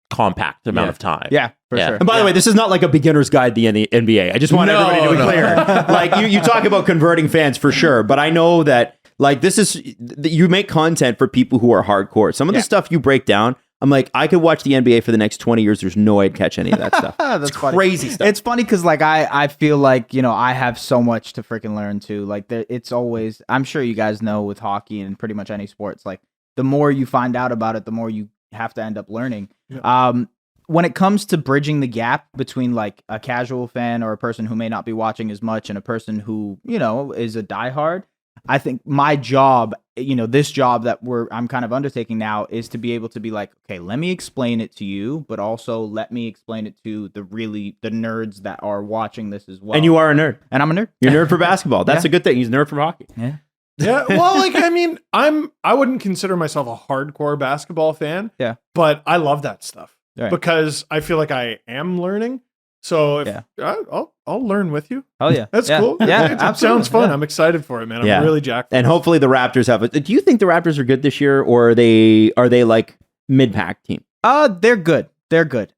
compact amount of time. Yeah, for sure. And by the way, this is not like a beginner's guide to the NBA. I just want everybody to be clear. Like you talk about converting fans for sure, but I know that like you make content for people who are hardcore. Some of the stuff you break down, I'm like, I could watch the NBA for the next 20 years. There's no way I'd catch any of that stuff. That's funny. Crazy stuff. It's funny because like I feel like I have so much to freaking learn too. Like it's always, I'm sure you guys know with hockey and pretty much any sports, like the more you find out about it, the more you have to end up learning. Yeah. When it comes to bridging the gap between like a casual fan or a person who may not be watching as much and a person who is a diehard, I think my job, this job that I'm kind of undertaking now is to be able to be like, okay, let me explain it to you, but also let me explain it to the nerds that are watching this as well. And you are a nerd. And I'm a nerd. You're a nerd for basketball. That's a good thing. He's a nerd for hockey. Yeah. Yeah. Well, like, I mean, I wouldn't consider myself a hardcore basketball fan. Yeah. But I love that stuff Right. because I feel like I am learning. So if I'll learn with you. Oh yeah. That's Yeah. cool. Yeah. It absolutely. sounds fun. Yeah. I'm excited for it, man. I'm Yeah. really jacked. And hopefully the Raptors have it. Do you think the Raptors are good this year, or are they like mid-pack team? They're good. They're good.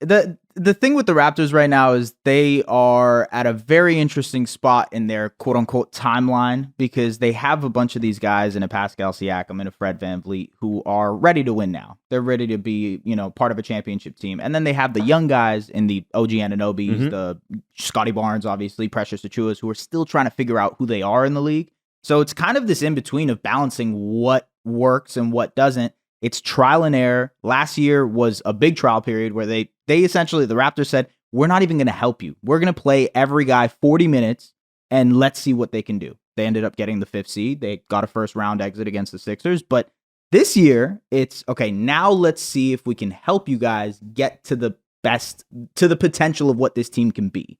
The thing with the Raptors right now is they are at a very interesting spot in their quote unquote timeline because they have a bunch of these guys in a Pascal Siakam and a Fred VanVleet who are ready to win now. They're ready to be, part of a championship team. And then they have the young guys in the OG Anunobys, the Scotty Barnes, obviously, Precious Achiuwas, who are still trying to figure out who they are in the league. So it's kind of this in between of balancing what works and what doesn't. It's trial and error. Last year was a big trial period where they essentially, the Raptors said, we're not even going to help you. We're going to play every guy 40 minutes and let's see what they can do. They ended up getting the 5th seed. They got a first round exit against the Sixers. But this year, it's, okay, now let's see if we can help you guys get to the potential of what this team can be.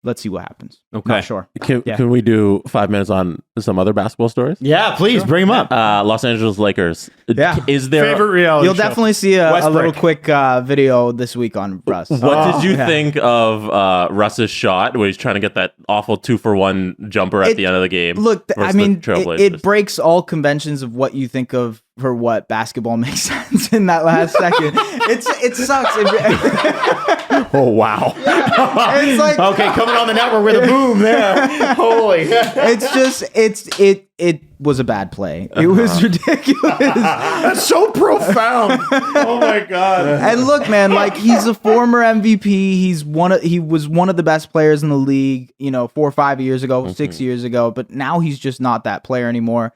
Let's see what happens. Okay. Not sure. Can we do 5 minutes on some other basketball stories? Yeah, please bring them up. Los Angeles Lakers. Yeah. Is there favorite reality You'll show. definitely see a Westbrook. little quick video this week on Russ. What did you think of Russ's shot where he's trying to get that awful 2-for-1 jumper at the end of the game? Look, I versus mean, the Trailblazers? it breaks all conventions of what you think of for what basketball makes sense in that last second. It sucks. Oh, wow. It's like, Okay, coming on the network with a boom there. Holy. it's just it was a bad play. It was ridiculous. That's so profound. Oh my god. And look, man, like he's a former MVP. He was one of the best players in the league, 4 or 5 years ago, 6 years ago, but now he's just not that player anymore.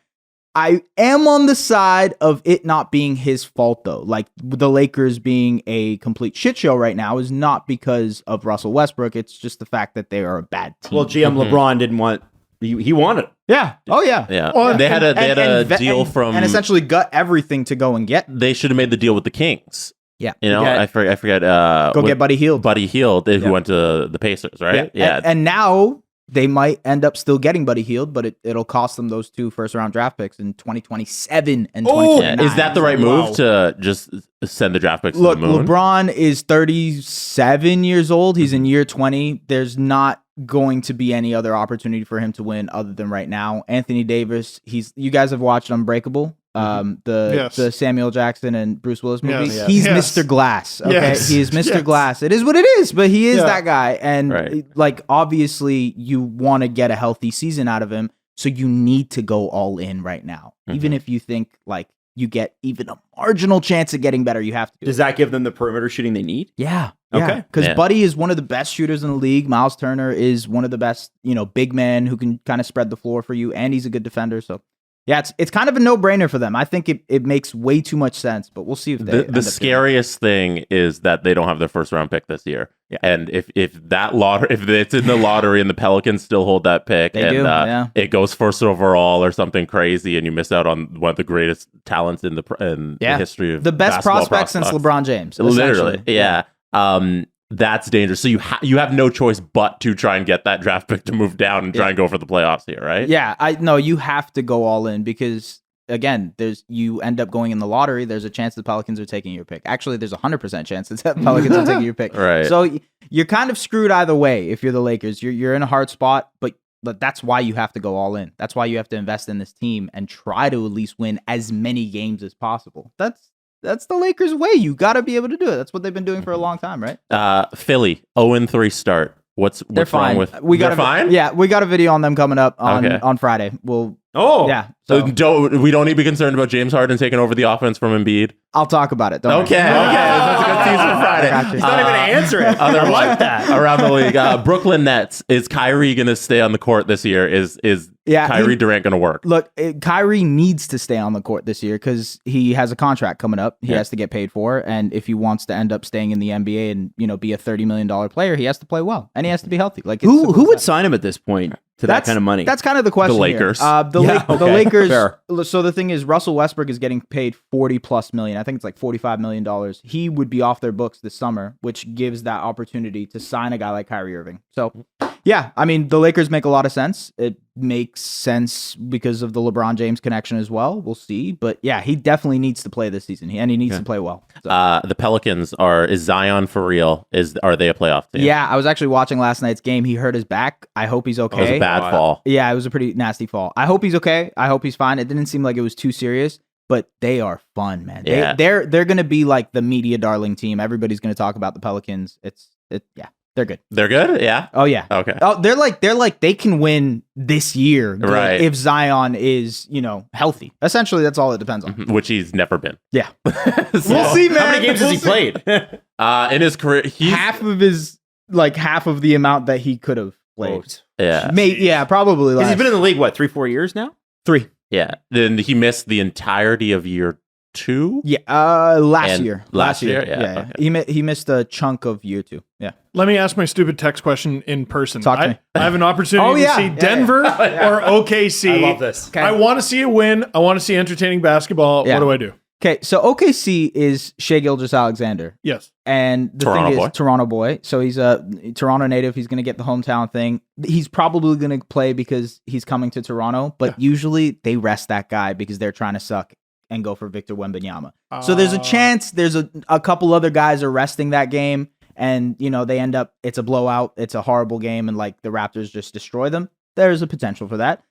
I am on the side of it not being his fault, though. Like, the Lakers being a complete shit show right now is not because of Russell Westbrook. It's just the fact that they are a bad team. Well, GM LeBron didn't want. He wanted it. Yeah. Oh, yeah. Yeah. Well, they had a deal and, from. and essentially gut everything to go and get. They should have made the deal with the Kings. Yeah. I forget. Go get Buddy Hield. Buddy Hield, who went to the Pacers, right? Yeah. And now they might end up still getting Buddy Hield, but it'll cost them those 2 first-round draft picks in 2027 and 2029. Is that the right move to just send the draft picks Look, to the moon? LeBron is 37 years old. He's in year 20. There's not going to be any other opportunity for him to win other than right now. Anthony Davis, you guys have watched Unbreakable, the Samuel Jackson and Bruce Willis movie. Yes. He's Yes. Mr. Glass. Okay, Yes. he is Mr. Yes. Glass. It is what it is, but he is Yeah. that guy. And Right. like, obviously, you want to get a healthy season out of him, so you need to go all in right now. Even if you think like you get even a marginal chance of getting better, you have to do Does that give them the perimeter shooting they need? yeah. Okay. Because Yeah. Buddy is one of the best shooters in the league. Miles Turner is one of the best, big men who can kind of spread the floor for you, and he's a good defender. So Yeah, it's kind of a no-brainer for them. I think it makes way too much sense, but we'll see if they The scariest thing is that they don't have their first round pick this year. Yeah. And if that lottery, if it's in the lottery and the Pelicans still hold that pick, it goes first overall or something crazy, and you miss out on one of the greatest talents in the history of the best basketball prospect since LeBron James. Literally, yeah. That's dangerous. So you have no choice but to try and get that draft pick to move down and try and go for the playoffs here, right? Yeah, you have to go all in because again, you end up going in the lottery. There's a chance the Pelicans are taking your pick. Actually, there's 100% chance that the Pelicans are taking your pick. Right. So you're kind of screwed either way. If you're the Lakers, you're in a hard spot, but that's why you have to go all in. That's why you have to invest in this team and try to at least win as many games as possible. That's the Lakers' way. You got to be able to do it. That's what they've been doing for a long time, right? Philly 0-3 start. What's They're wrong fine. with? They're fine. Yeah, we got a video on them coming up on Friday. Yeah. So we don't need to be concerned about James Harden taking over the offense from Embiid. I'll talk about it. Okay. That's a good teaser Friday. Gotcha. He's not even going to answer it. I like that. Around the league, Brooklyn Nets. Is Kyrie going to stay on the court this year? Is Kyrie Durant going to work? Look, Kyrie needs to stay on the court this year because he has a contract coming up. He has to get paid for, and if he wants to end up staying in the NBA and be a $30 million player, he has to play well and he has to be healthy. Like who would sign him at this point to that kind of money? That's kind of the question. The Lakers. The Lakers. Fair. So the thing is, Russell Westbrook is getting paid $40+ million. I think it's like $45 million. He would be off their books this summer, which gives that opportunity to sign a guy like Kyrie Irving. So, yeah, I mean, the Lakers make a lot of sense. It makes sense because of the LeBron James connection as well. We'll see. But yeah, he definitely needs to play this season, and he needs to play well. So. The Pelicans is Zion for real? Are they a playoff team? Yeah, I was actually watching last night's game. He hurt his back. I hope he's okay. It was a bad fall. Yeah, it was a pretty nasty fall. I hope he's okay. I hope he's fine. It didn't seem like it was too serious, but they are fun, man. They're going to be like the media darling team. Everybody's going to talk about the Pelicans. They're good. They're good? Yeah. Oh yeah. Okay. Oh, they're like they can win this year, right? If Zion is healthy. Essentially, that's all it depends on. Which he's never been. Yeah. We'll see, man. How many games has he played? In his career, half of the amount that he could have played. Yeah. Probably. He's been in the league 3-4 years now. 3. Yeah. Then he missed the entirety of year 2. Yeah. Last year. Yeah. Okay. He missed a chunk of year 2. Yeah. Let me ask my stupid text question in person. Talk to me. I have an opportunity to see Denver or OKC. I love this. Okay. I want to see a win. I want to see entertaining basketball. Yeah. What do I do? Okay, so OKC is Shai Gilgeous-Alexander. Yes. And the thing is, Toronto boy. So he's a Toronto native. He's going to get the hometown thing. He's probably going to play because he's coming to Toronto, but usually they rest that guy because they're trying to suck and go for Victor Wembanyama. So there's a chance there's a couple other guys are resting that game, and they end up, it's a blowout, it's a horrible game, and like the Raptors just destroy them. There's a potential for that.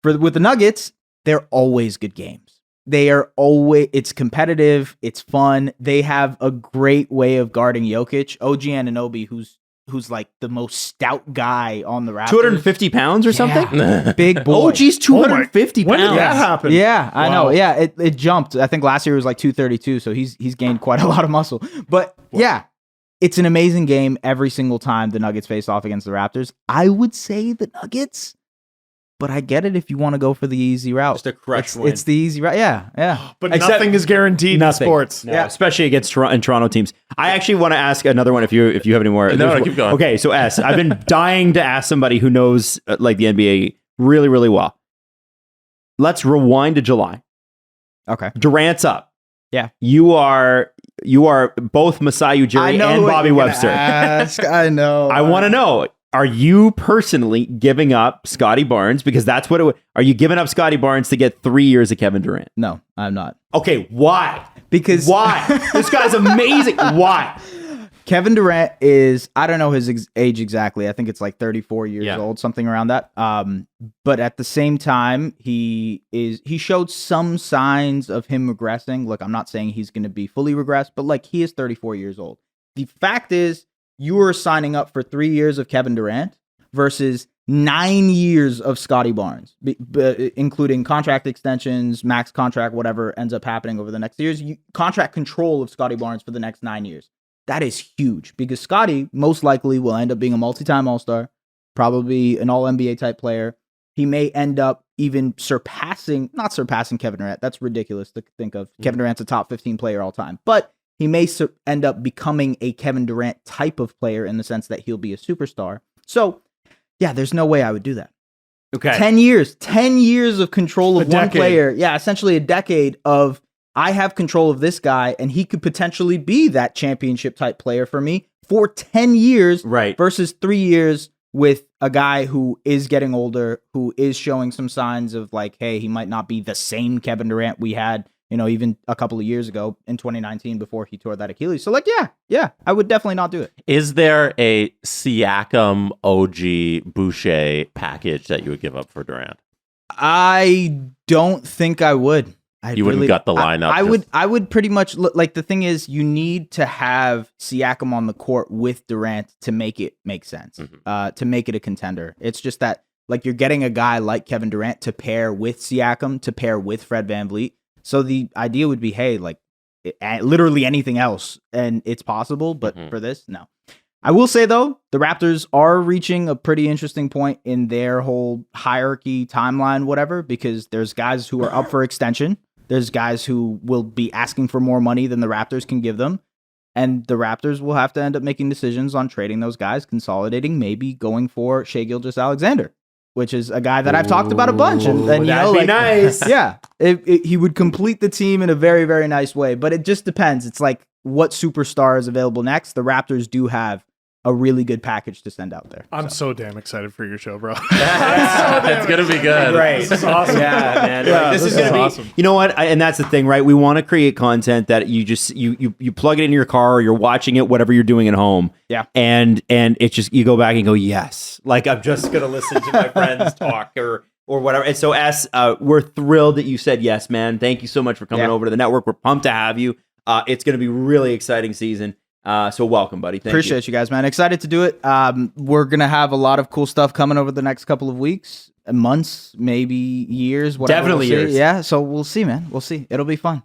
With the Nuggets, they're always good games. It's competitive, it's fun. They have a great way of guarding Jokic. OG Anunoby, who's like the most stout guy on the Raptors. 250 pounds or something? Big boy. OG's 250 pounds. When did that happen? Yeah, I know. Yeah, it jumped. I think last year it was like 232, so he's gained quite a lot of muscle. But yeah, it's an amazing game every single time the Nuggets face off against the Raptors. I would say the Nuggets, but I get it if you want to go for the easy route. Just a crush win. It's the easy route. Yeah. But nothing is guaranteed in sports. No, especially against Toronto teams. I actually want to ask another one if you have any more. No, keep going. Okay, so S, I've been dying to ask somebody who knows like the NBA really, really well. Let's rewind to July. Okay. Durant's up. Yeah. You are both Masai Ujiri and Bobby Webster. I know. I want to know, are you personally giving up Scotty Barnes? Because that's what it would. Are you giving up Scotty Barnes to get 3 years of Kevin Durant? No, I'm not. Okay, why? Because why? This guy's amazing. Why? Kevin Durant is, I don't know his age exactly. I think it's like 34 years old, something around that. But at the same time, he showed some signs of him regressing. Look, I'm not saying he's going to be fully regressed, but like he is 34 years old. The fact is, you are signing up for 3 years of Kevin Durant versus 9 years of Scotty Barnes, including contract extensions, max contract, whatever ends up happening over the next years. Contract control of Scotty Barnes for the next 9 years. That is huge because Scotty most likely will end up being a multi-time All-Star, probably an All-NBA type player. he may end up even not surpassing Kevin Durant. That's ridiculous to think of. Kevin Durant's a top 15 player all time, but he may end up becoming a Kevin Durant type of player in the sense that he'll be a superstar. So, yeah, there's no way I would do that. Okay. 10 years of control of one decade. player. Yeah, essentially a decade of I have control of this guy, and he could potentially be that championship type player for me for 10 years Right. versus 3 years with a guy who is getting older, who is showing some signs of like, hey, he might not be the same Kevin Durant we had, even a couple of years ago in 2019 before he tore that Achilles. So like, yeah, I would definitely not do it. Is there a Siakam, OG, Boucher package that you would give up for Durant? I don't think I would. You wouldn't gut the lineup. I would pretty much look like the thing is you need to have Siakam on the court with Durant to make it make sense, to make it a contender. It's just that like you're getting a guy like Kevin Durant to pair with Siakam, to pair with Fred VanVleet. So the idea would be, hey, like literally anything else, and it's possible, but for this, no. I will say though, the Raptors are reaching a pretty interesting point in their whole hierarchy timeline, whatever, because there's guys who are up for extension. There's guys who will be asking for more money than the Raptors can give them. And the Raptors will have to end up making decisions on trading those guys, consolidating, maybe going for Shai Gilgeous-Alexander, which is a guy that I've talked about a bunch. And that'd be nice. Yeah, he would complete the team in a very, very nice way. But it just depends. It's like what superstar is available next. The Raptors do have a really good package to send out there. I'm so damn excited for your show, bro. It's going to be good. Right. This is awesome. Yeah, man. Yeah, Like, this is this is gonna be awesome. You know what? And that's the thing, right? We want to create content that you just you plug it in your car, or you're watching it, whatever you're doing at home. Yeah. And it's just you go back and go, yes. Like I'm just gonna listen to my friends talk or whatever. And so we're thrilled that you said yes, man. Thank you so much for coming over to the network. We're pumped to have you. It's gonna be a really exciting season. So welcome, buddy. Appreciate you guys, man. Excited to do it. We're going to have a lot of cool stuff coming over the next couple of weeks, months, maybe years. Whatever. Definitely we'll see. years. Yeah, so we'll see, man. We'll see. It'll be fun.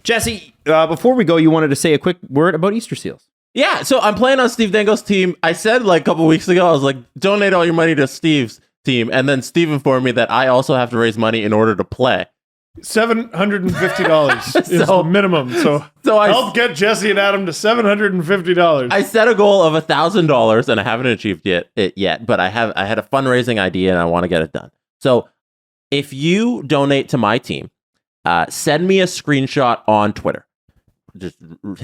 Jesse, before we go, you wanted to say a quick word about Easter Seals. Yeah, so I'm playing on Steve Dangle's team. I said like a couple weeks ago, I was like, donate all your money to Steve's team. And then Steve informed me that I also have to raise money in order to play. $750 is the minimum. So help get Jesse and Adam to $750. I set a goal of $1,000 and I haven't achieved it yet, but I had a fundraising idea and I want to get it done. So if you donate to my team, send me a screenshot on Twitter. Just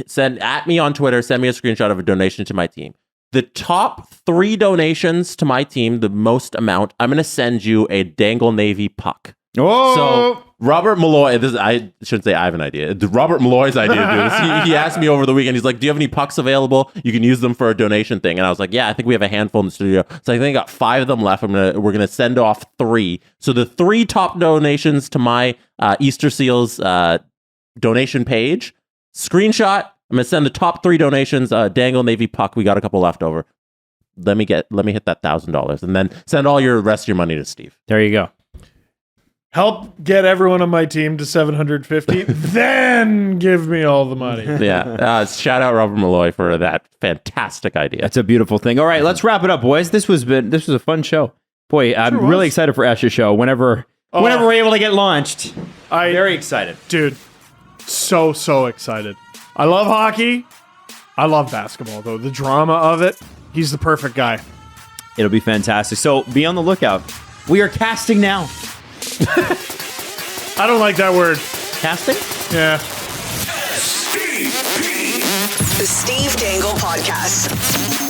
send at me on Twitter, send me a screenshot of a donation to my team. The top 3 donations to my team, the most amount, I'm going to send you a Dangle Navy puck. Oh, So Robert Malloy, I shouldn't say I have an idea. It's Robert Malloy's idea to do this. He asked me over the weekend. He's like, "Do you have any pucks available? You can use them for a donation thing." And I was like, "Yeah, I think we have a handful in the studio." So I think I got 5 of them left. We're gonna send off 3. So the 3 top donations to my Easter Seals donation page, screenshot. I'm gonna send the top 3 donations. Dangle Navy puck. We got a couple left over. Let me hit that $1,000, and then send all your rest of your money to Steve. there you go. Help get everyone on my team to 750, then give me all the money. Yeah. Shout out Robert Malloy for that fantastic idea. That's a beautiful thing. All right, let's wrap it up, boys. This was a fun show. Boy, I'm really excited for Esh's show. Whenever we're able to get launched, very excited, Dude, so excited. I love hockey. I love basketball, though. The drama of it, he's the perfect guy. It'll be fantastic. So be on the lookout. We are casting now. I don't like that word. Casting? Yeah. The Steve Dangle Podcast.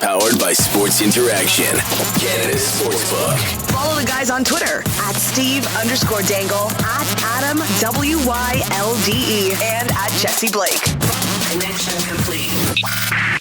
Powered by Sports Interaction, Canada's sportsbook. Follow the guys on Twitter at Steve_Dangle, at Adam WYLDE, and at Jesse Blake. Connection complete.